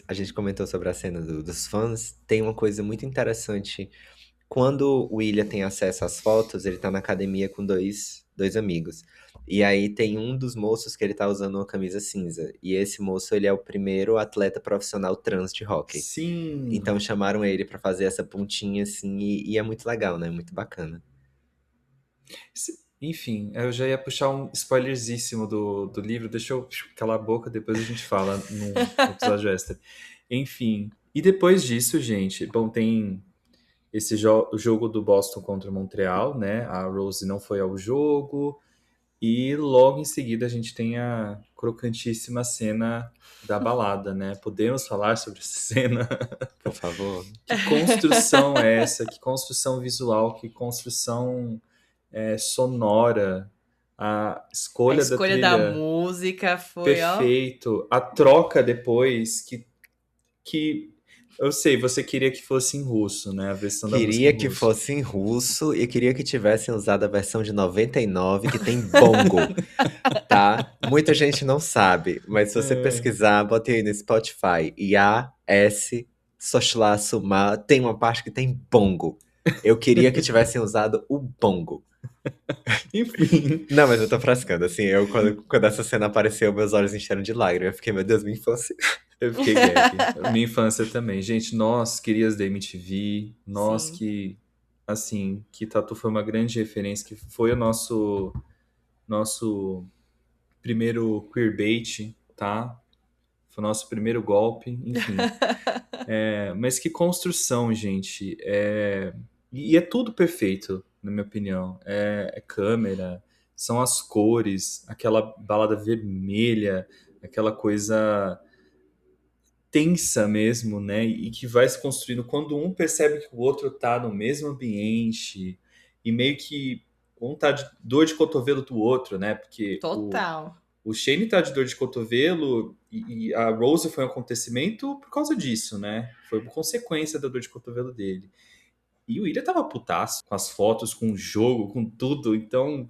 a gente comentou sobre a cena dos fãs, tem uma coisa muito interessante. Quando o William tem acesso às fotos, ele tá na academia com dois amigos. E aí tem um dos moços que ele tá usando uma camisa cinza. E esse moço, ele é o primeiro atleta profissional trans de hóquei. Sim. Então chamaram ele pra fazer essa pontinha, assim, e é muito legal, né? Muito bacana. Enfim, eu já ia puxar um spoilerzíssimo do livro, deixa eu calar a boca, depois a gente fala no episódio extra. Enfim, e depois disso, gente, bom, tem esse jogo do Boston contra o Montreal, né? A Rose não foi ao jogo, e logo em seguida a gente tem a crocantíssima cena da balada, né? Podemos falar sobre essa cena? Por favor. Que construção é essa? Que construção visual? Que construção sonora? A A escolha da escolha da trilha música foi, ó. perfeito. A troca depois que eu sei, você queria que fosse em russo, né? A versão da música em Queria que russo. fosse em russo e queria que tivessem usado a versão de 99 que tem bongo, tá? Muita gente não sabe, mas se você É. pesquisar, bota aí no Spotify, S Soshla Suma, tem uma parte que tem bongo. Eu queria que tivessem usado o bongo. Enfim. Não, mas eu tô frascando, assim, quando essa cena apareceu, meus olhos encheram de lágrimas. Eu fiquei, meu Deus, minha infância. Eu fiquei Gabi. Minha infância também. Gente, nós, querias da MTV, nós Sim. que, assim, que Tatu foi uma grande referência, que foi o nosso primeiro queerbait, tá? Foi o nosso primeiro golpe, enfim. Mas que construção, gente. E é tudo perfeito, na minha opinião. É câmera, são as cores, aquela balada vermelha, aquela coisa tensa mesmo, né? E que vai se construindo quando um percebe que o outro tá no mesmo ambiente e meio que um tá de dor de cotovelo do outro, né? Porque Total. o Shane tá de dor de cotovelo e a Rose foi um acontecimento por causa disso, né? Foi por consequência da dor de cotovelo dele. E o Ilha tava putaço com as fotos, com o jogo, com tudo. Então,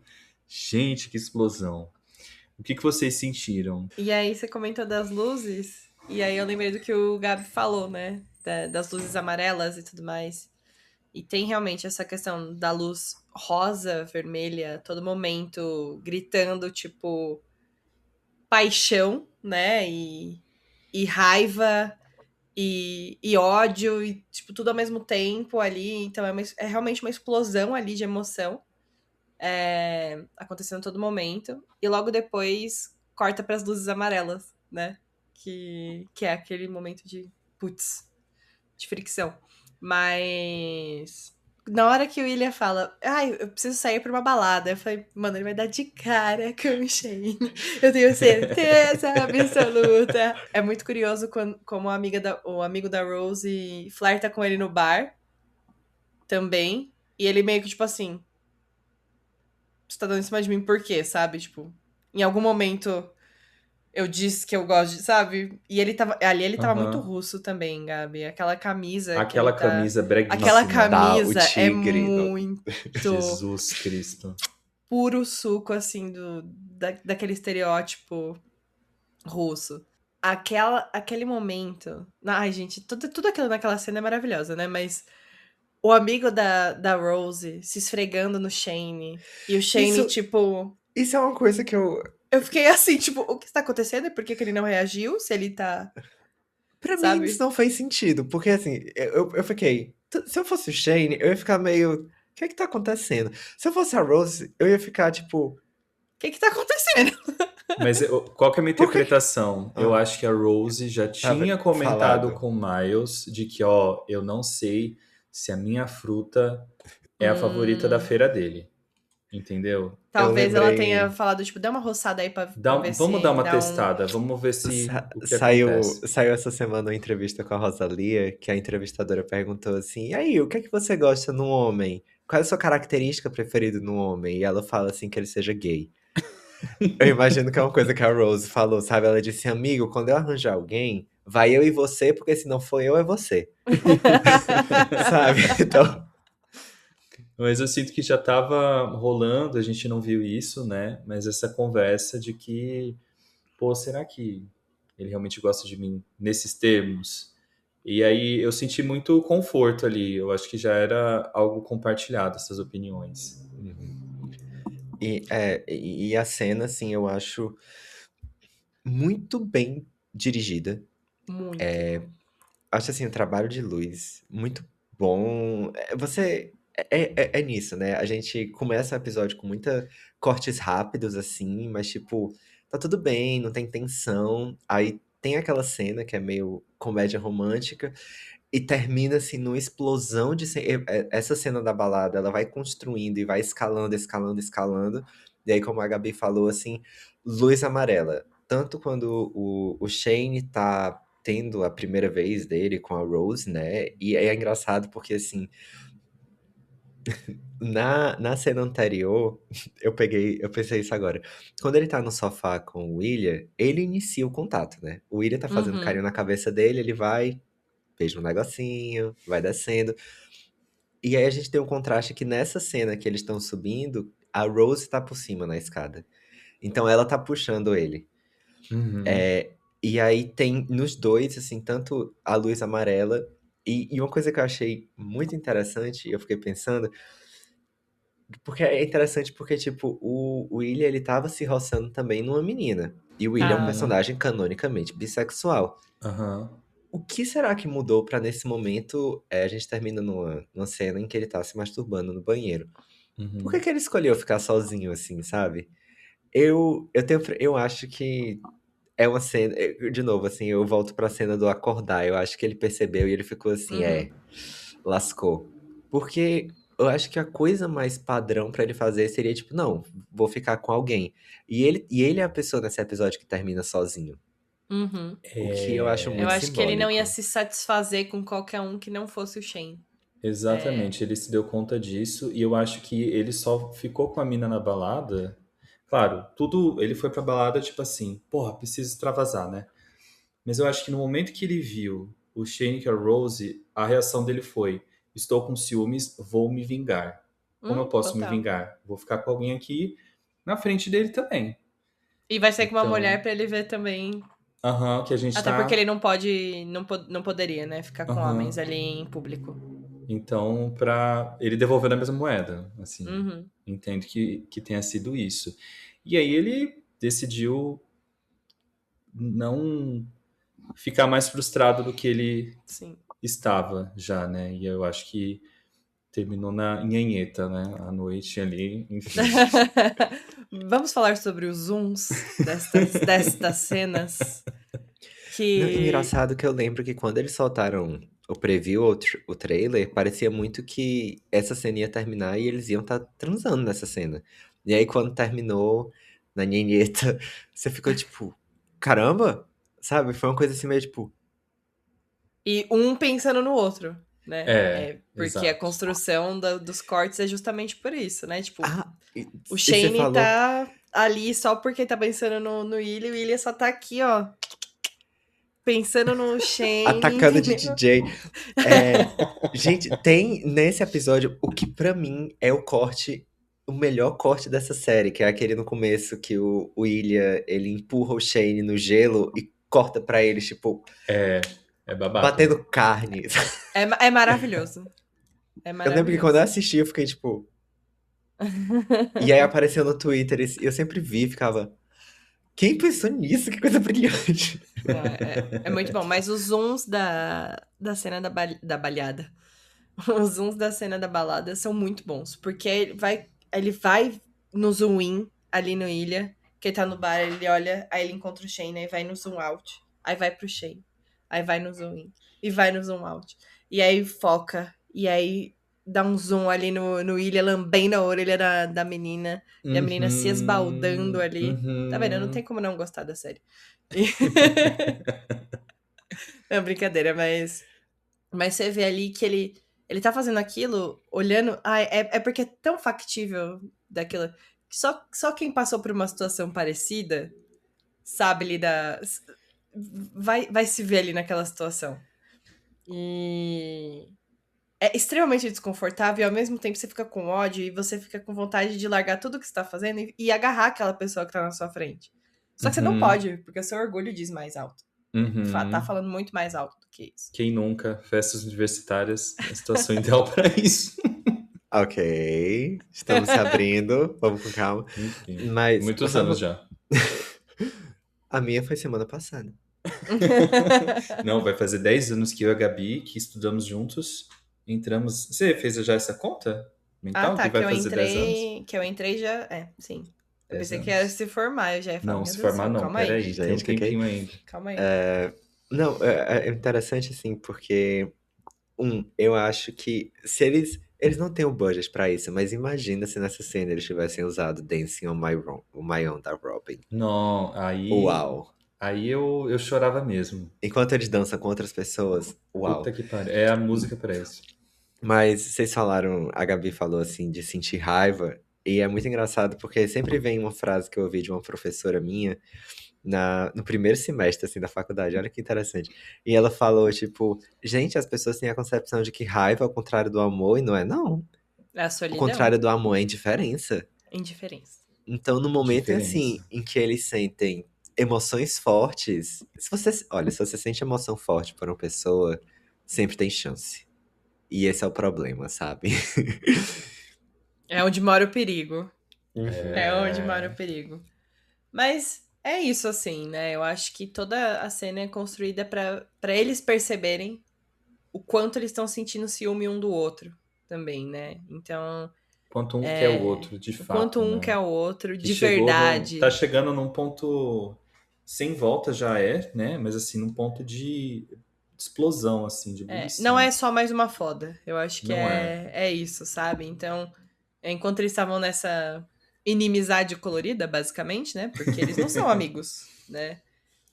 gente, que explosão. O que vocês sentiram? E aí você comentou das luzes, e aí eu lembrei do que o Gabi falou, né? Das luzes amarelas e tudo mais. E tem realmente essa questão da luz rosa, vermelha, todo momento, gritando, tipo, paixão, né? E raiva e ódio, e, tipo, tudo ao mesmo tempo ali. Então é realmente uma explosão ali de emoção acontecendo a todo momento. E logo depois corta para as luzes amarelas, né? Que é aquele momento de putz, de fricção. Mas na hora que o William fala, ai, eu preciso sair pra uma balada, eu falei, mano, ele vai dar de cara com o Shane. Eu tenho certeza absoluta. É muito curioso como o amigo da Rose flerta com ele no bar também. E ele meio que, tipo assim, você tá dando em cima de mim por quê, sabe? Tipo, em algum momento eu disse que eu gosto de, sabe? E ele tava muito Aham. russo também, Gabi. Aquela camisa que ele Aquela tá. camisa Aquela breguíssima. Tá, o camisa é tigre. muito Jesus Cristo. puro suco, assim, daquele estereótipo russo. Aquele momento. Ai, gente, tudo aquilo naquela cena é maravilhosa, né? Mas o amigo da Rose se esfregando no Shane. E o Shane, Isso, tipo. isso é uma coisa que eu. Eu fiquei assim, tipo, o que está acontecendo? Por que que ele não reagiu? Se ele tá. Pra mim, isso Sabe? não fez sentido, porque assim, eu fiquei. Se eu fosse o Shane, eu ia ficar meio. O que é que tá acontecendo? Se eu fosse a Rose, eu ia ficar tipo. O que que tá acontecendo? Mas qual que é a minha Por que. interpretação? Eu Ah, acho que a Rose já tava tinha comentado falado. com o Miles de que, ó, eu não sei se a minha fruta é a favorita da Hum, feira dele. Entendeu? Eu talvez ela tenha lembrei. falado, tipo, dá uma roçada aí pra ver Vamos dar se uma dá um. testada, vamos ver se Sa- o que saiu, acontece. saiu essa semana uma entrevista com a Rosalia, que a entrevistadora perguntou assim: e aí, o que é que você gosta num homem? Qual é a sua característica preferida num homem? E ela fala assim que ele seja gay. Eu imagino que é uma coisa que a Rose falou, sabe? Ela disse, amigo, quando eu arranjar alguém, vai eu e você, porque se não for eu, é você. Sabe? Então, Mas eu sinto que já estava rolando, a gente não viu isso, né? Mas essa conversa de que, pô, será que ele realmente gosta de mim nesses termos? E aí eu senti muito conforto ali. Eu acho que já era algo compartilhado, essas opiniões. uhum. E a cena, assim, eu acho muito bem dirigida. Muito. Acho, assim, o trabalho de luz muito bom. É nisso, né? A gente começa o episódio com muita cortes rápidos, assim, mas, tipo, tá tudo bem, não tem tensão. Aí tem aquela cena que é meio comédia romântica. E termina assim numa explosão de essa cena da balada, ela vai construindo e vai escalando, escalando, escalando. E aí, como a Gabi falou, assim, luz amarela. Tanto quando o Shane tá tendo a primeira vez dele com a Rose, né? E é engraçado porque, assim, na cena anterior, eu pensei isso agora. Quando ele tá no sofá com o William, ele inicia o contato, né? O William tá fazendo carinho Uhum. na cabeça dele, ele vai, beija um negocinho, vai descendo. E aí a gente tem um contraste que nessa cena que eles estão subindo, a Rose tá por cima na escada. Então ela tá puxando ele. Uhum. É, e aí tem nos dois, assim, tanto a luz amarela. E uma coisa que eu achei muito interessante, eu fiquei pensando, Porque é interessante porque, tipo, o William, ele tava se roçando também numa menina. E o William é um Ah. personagem canonicamente bissexual. Aham. O que será que mudou pra nesse momento, a gente termina numa cena em que ele tá se masturbando no banheiro. Por que Uhum. que ele escolheu ficar sozinho assim, sabe? Eu acho que é uma cena, de novo, assim, eu volto pra cena do acordar. Eu acho que ele percebeu e ele ficou assim, Uhum. lascou. Porque eu acho que a coisa mais padrão pra ele fazer seria tipo, não, vou ficar com alguém. E ele é a pessoa nesse episódio que termina sozinho. Uhum. O que eu acho Eu muito É, acho que ele não ia simbólico. se satisfazer com qualquer um que não fosse o Shane. exatamente, ele se deu conta disso e eu acho que ele só ficou com a mina na balada. Claro, tudo, ele foi pra balada tipo assim, porra, preciso extravasar, né? Mas eu acho que no momento que ele viu o Shane e a Rose, a reação dele foi: estou com ciúmes, vou me vingar. Como eu posso me Total. vingar? Vou ficar com alguém aqui na frente dele também. E vai ser com uma mulher Então, pra ele ver também. aham, que a gente Até porque ele tá. não pode, não poderia, né, ficar com homens Aham. ali em público. Então, pra ele devolver a mesma moeda, assim, Uhum. entendo que tenha sido isso. E aí ele decidiu não ficar mais frustrado do que ele Sim. estava já, né? E eu acho que terminou na nhanheta, né? À noite ali, enfim. Vamos falar sobre os zooms destas cenas Não, que. engraçado que eu lembro que quando eles soltaram o preview, o trailer, parecia muito que essa cena ia terminar e eles iam estar transando nessa cena. E aí quando terminou na nhenheta, você ficou tipo, caramba, sabe? Foi uma coisa assim meio tipo, E um pensando no outro, né? É, É, porque a exato. construção dos cortes é justamente por isso, né? Tipo, ah, o e você Shane falou tá ali só porque tá pensando no William, e o William só tá aqui, ó, pensando no Shane, atacando de entendeu? DJ. É, gente, tem nesse episódio o que pra mim é o melhor corte dessa série, que é aquele no começo que o Ilya, ele empurra o Shane no gelo e corta pra ele, tipo, É babado. batendo carne. É maravilhoso. É Eu lembro que quando eu maravilhoso. assisti, eu fiquei tipo. E aí apareceu no Twitter, eu sempre vi e ficava. Quem pensou nisso? Que coisa brilhante. Não, é muito bom. Mas os zooms da cena da balhada, os zooms da cena da balada são muito bons. Porque ele vai no zoom in, ali no Ilha, que ele tá no bar, ele olha, aí ele encontra o Shane, aí vai no zoom out. Aí vai pro Shane. Aí vai no zoom in. E vai no zoom out. E aí foca. E aí dá um zoom ali no Ilha, lambendo a orelha da menina. E a menina se esbaldando Uhum, ali. Tá vendo? Não tem uhum. como não gostar da série. E- É uma brincadeira, mas você vê ali que ele tá fazendo aquilo, olhando. Ai, é porque é tão factível daquilo. Que só quem passou por uma situação parecida sabe lidar. Vai se ver ali naquela situação. E é extremamente desconfortável e ao mesmo tempo você fica com ódio e você fica com vontade de largar tudo que você tá fazendo e agarrar aquela pessoa que tá na sua frente. Só que você não Uhum, pode, porque o seu orgulho diz mais alto. Tá uhum. falando muito mais alto do que isso. Quem nunca? Festas universitárias, a situação ideal para isso. Ok, estamos se abrindo, vamos com calma. Enfim, Mas, muitos sabe, anos já. a minha foi semana passada. Não, vai fazer 10 anos que eu e a Gabi, que estudamos juntos, entramos. Você fez já essa conta Ah, mental tá, que vai fazer 10 anos? que eu entrei já. É, sim. Eu 10 pensei que era anos. se formar, eu já ia falar, Não, meu se Deus do formar céu, não, calma aí, peraí, tem um Gente, ok. tempinho ainda. calma aí. Não, é interessante assim, porque eu acho que se eles não têm o budget pra isso, mas imagina se nessa cena eles tivessem usado Dancing on My Own da Robin. Não, aí, Uau! aí eu chorava mesmo. Enquanto eles dançam com outras pessoas, uau! Puta que pariu. É a música pra isso. Mas vocês falaram, a Gabi falou assim de sentir raiva, e é muito engraçado porque sempre vem uma frase que eu ouvi de uma professora minha no primeiro semestre, assim, da faculdade. Olha que interessante. E ela falou, tipo, gente, as pessoas têm a concepção de que raiva é o contrário do amor, e não é, não. É a O solidão, contrário do amor é indiferença. indiferença. Então, no momento, assim, Diferença. em que eles sentem emoções fortes, se você sente emoção forte por uma pessoa, sempre tem chance. E esse é o problema, sabe? É onde mora o perigo. Uhum. É onde mora o perigo. Mas é isso, assim, né? Eu acho que toda a cena é construída pra eles perceberem o quanto eles estão sentindo ciúme um do outro também, né? Então, Quanto um quer o outro, de o quanto fato, um né? quer o outro Que de chegou no. Tá verdade. chegando num ponto sem volta já né? Mas assim, num ponto de explosão, assim, de Não ebulição. é só mais uma foda. Eu acho que Não é. é isso, sabe? Então, enquanto eles estavam nessa inimizade colorida, basicamente, né? Porque eles não são amigos, né?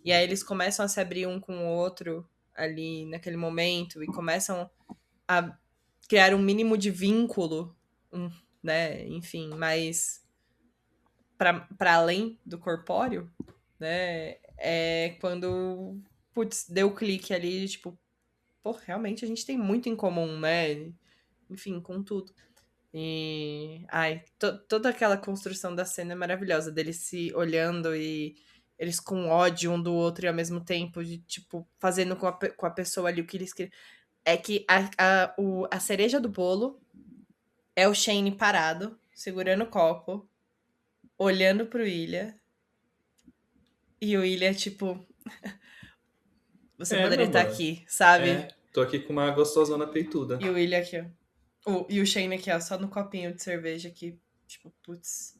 E aí eles começam a se abrir um com o outro ali naquele momento e começam a criar um mínimo de vínculo, né? Enfim, mais para além do corpóreo, né? É quando, putz, deu o clique ali, tipo, pô, realmente a gente tem muito em comum, né? Enfim, com tudo. E, ai, toda aquela construção da cena é maravilhosa, deles se olhando e eles com ódio um do outro e ao mesmo tempo, de, tipo, fazendo com a pessoa ali o que eles queriam. É que a cereja do bolo é o Shane parado, segurando o copo, olhando pro Ilha, e o Ilha, tipo, você É, poderia meu estar amor. aqui, sabe? É, tô aqui com uma gostosona peituda. E o Ilha aqui, ó. E o Shane aqui, ó, só no copinho de cerveja aqui, tipo, putz,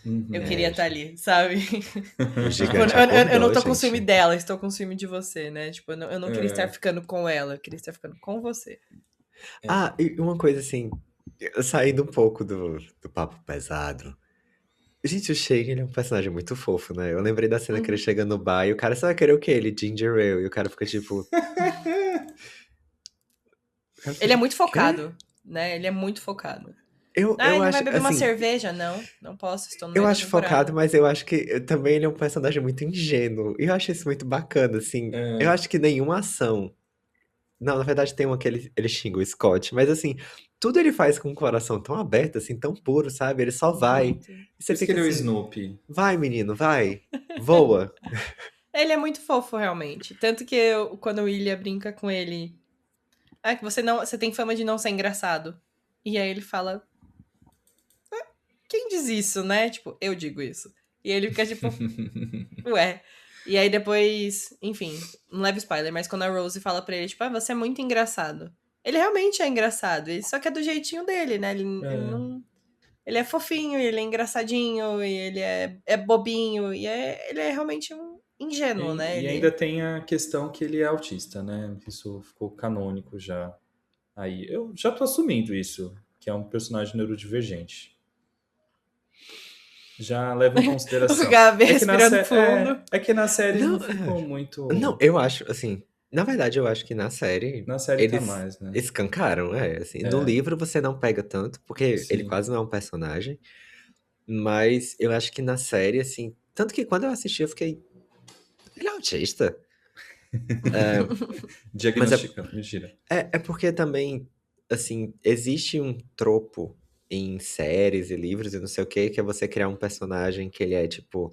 eu Uhum. queria É, estar ali, sabe? o Tipo, gigante eu não acordou, tô com ciúme gente. dela, estou com ciúme de você, né? Tipo, eu não queria estar É, ficando com ela, eu queria estar ficando com você. é. Ah, e uma coisa assim, saindo um pouco do papo pesado. Gente, o Shane, ele é um personagem muito fofo, né? Eu lembrei da cena que ele Uhum. chega no bar e o cara, você vai querer o quê? Ele, ginger ale. E o cara fica tipo... O cara fica Ele é tipo, muito quê? focado, né? Ele é muito focado. Eu Ele não vai acho, beber uma assim, cerveja? Não, não posso, estou no eu meio da acho focado, temporada. mas eu acho que também ele é um personagem muito ingênuo. E eu acho isso muito bacana, assim. Eu É. acho que nenhuma ação... Não, na verdade tem uma que ele xinga o Scott, mas assim, tudo ele faz com o coração tão aberto, assim, tão puro, sabe? Ele só vai. Muito. E Por você isso que fica ele é o assim, Snoopy. vai, menino, vai. Voa. Ele é muito fofo, realmente. Tanto que quando o William brinca com ele, que você tem fama de não ser engraçado. E aí ele fala, quem diz isso, né? Tipo, eu digo isso. E ele fica tipo, ué. E aí depois, enfim, não leva spoiler, mas quando a Rose fala pra ele, tipo, você é muito engraçado. Ele realmente é engraçado, ele só que é do jeitinho dele, né? Ele É. não. Ele é fofinho, ele é engraçadinho, e ele é bobinho, ele é realmente um ingênuo, né? E ainda tem a questão que ele é autista, né? Isso ficou canônico já. Aí, eu já tô assumindo isso, que é um personagem neurodivergente. Já levo em O consideração. Gabi respirando fundo. É que na série Não, não ficou não, muito. eu acho, assim, na verdade eu acho que na série Na série tá eles mais, né? escancaram, assim. No É, livro você não pega tanto, porque ele sim. quase não é um personagem, mas eu acho que na série, assim, tanto que quando eu assisti eu fiquei, ele é autista? Mas Diagnosticando, mentira. é porque também, assim, existe um tropo em séries e livros e não sei o que é você criar um personagem que ele é, tipo,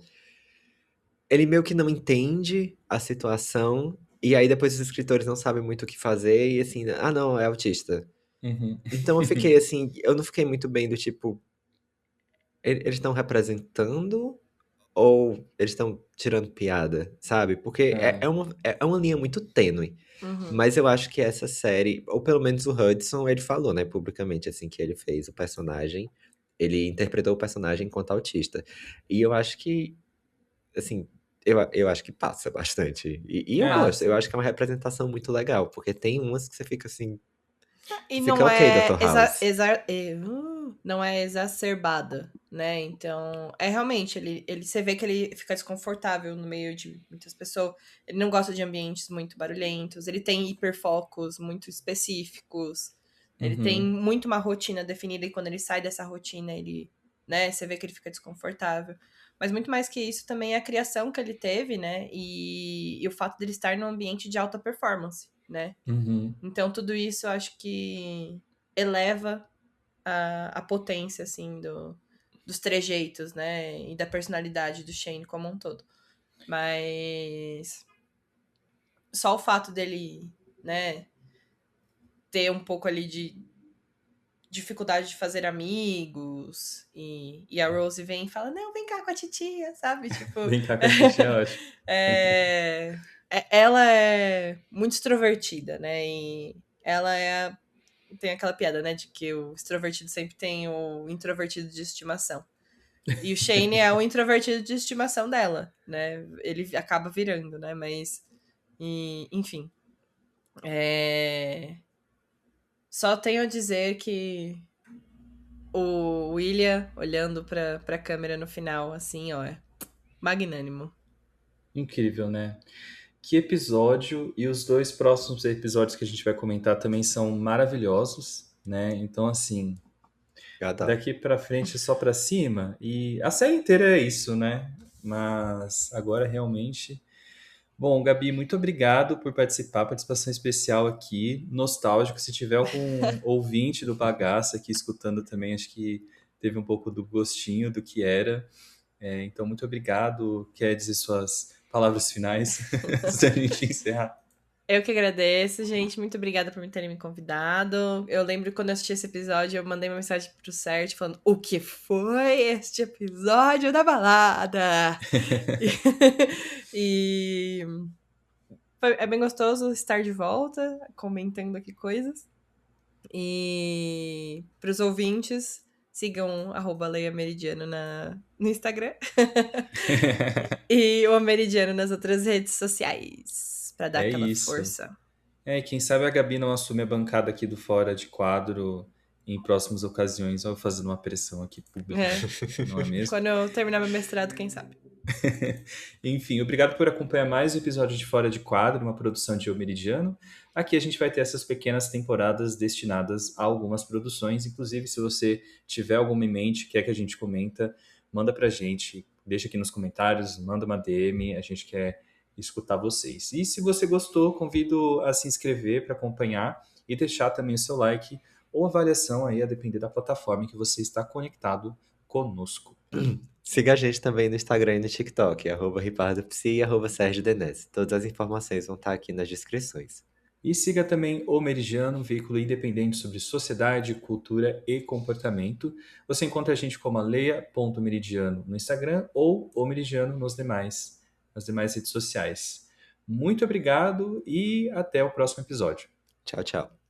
ele meio que não entende a situação, e aí depois os escritores não sabem muito o que fazer, e assim, ah, não, é autista. Uhum. Então eu fiquei assim, eu não fiquei muito bem do tipo, eles estão representando ou eles estão tirando piada, sabe? Porque É. é uma linha muito tênue. Uhum. Mas eu acho que essa série, ou pelo menos o Hudson, ele falou, né, publicamente, assim, que ele fez o personagem, ele interpretou o personagem enquanto autista. E eu acho que, assim, eu acho que passa bastante. E eu É. gosto, eu Passa. acho que é uma representação muito legal, porque tem umas que você fica assim, E você fica não ok, é Dr. House. não é exacerbada, né? Então, é realmente, você vê que ele fica desconfortável no meio de muitas pessoas. Ele não gosta de ambientes muito barulhentos, ele tem hiperfocos muito específicos. Ele tem Uhum. muito uma rotina definida e quando ele sai dessa rotina, né, você vê que ele fica desconfortável. Mas muito mais que isso também é a criação que ele teve, né? E o fato dele estar num ambiente de alta performance, né? Uhum. Então, tudo isso eu acho que eleva a potência, assim, dos trejeitos, né? E da personalidade do Shane como um todo. Mas só o fato dele, né, ter um pouco ali dificuldade de fazer amigos, e a Rose vem e fala, não, vem cá com a titia, sabe? Tipo, Vem cá com a gente, é ótimo. ela é muito extrovertida, né? E ela tem aquela piada, né, de que o extrovertido sempre tem o introvertido de estimação. E o Shane é o introvertido de estimação dela, né? Ele acaba virando, né? Mas, enfim. Só tenho a dizer que o William olhando pra câmera no final, assim, ó, é magnânimo. Incrível, né? Que episódio, e os 2 próximos episódios que a gente vai comentar também são maravilhosos, né? Então, assim, Adoro. daqui pra frente só pra cima, e a série inteira é isso, né? Mas agora realmente. Bom, Gabi, muito obrigado por participar, participação especial aqui, nostálgico. Se tiver algum ouvinte do Bagaça aqui escutando também, acho que teve um pouco do gostinho do que era. Então, muito obrigado. Quer dizer suas palavras finais antes da gente encerrar? Eu que agradeço, gente. Muito obrigada por me terem me convidado. Eu lembro que quando eu assisti esse episódio, eu mandei uma mensagem pro Sérgio falando: o que foi este episódio da balada? E é bem gostoso estar de volta, comentando aqui coisas. E pros ouvintes, sigam @leiameridiano no Instagram. E o Ameridiano nas outras redes sociais, pra dar É aquela isso. força. Quem sabe a Gabi não assume a bancada aqui do Fora de Quadro em próximas ocasiões. Eu vou fazendo uma pressão aqui pública, É. não é mesmo? Quando eu terminar meu mestrado, quem sabe? Enfim, obrigado por acompanhar mais um episódio de Fora de Quadro, uma produção de Eu Meridiano. Aqui a gente vai ter essas pequenas temporadas destinadas a algumas produções. Inclusive, se você tiver alguma em mente, quer que a gente comenta, manda pra gente, deixa aqui nos comentários, manda uma DM, a gente quer escutar vocês. E se você gostou, convido a se inscrever para acompanhar e deixar também o seu like ou avaliação aí, a depender da plataforma em que você está conectado conosco. Siga a gente também no Instagram e no TikTok, @ripardopsi e @Sérgio Denese. Todas as informações vão estar aqui nas descrições. E siga também O Meridiano, um veículo independente sobre sociedade, cultura e comportamento. Você encontra a gente como aleia.meridiano no Instagram ou O Meridiano nas demais redes sociais. Muito obrigado e até o próximo episódio. Tchau, tchau.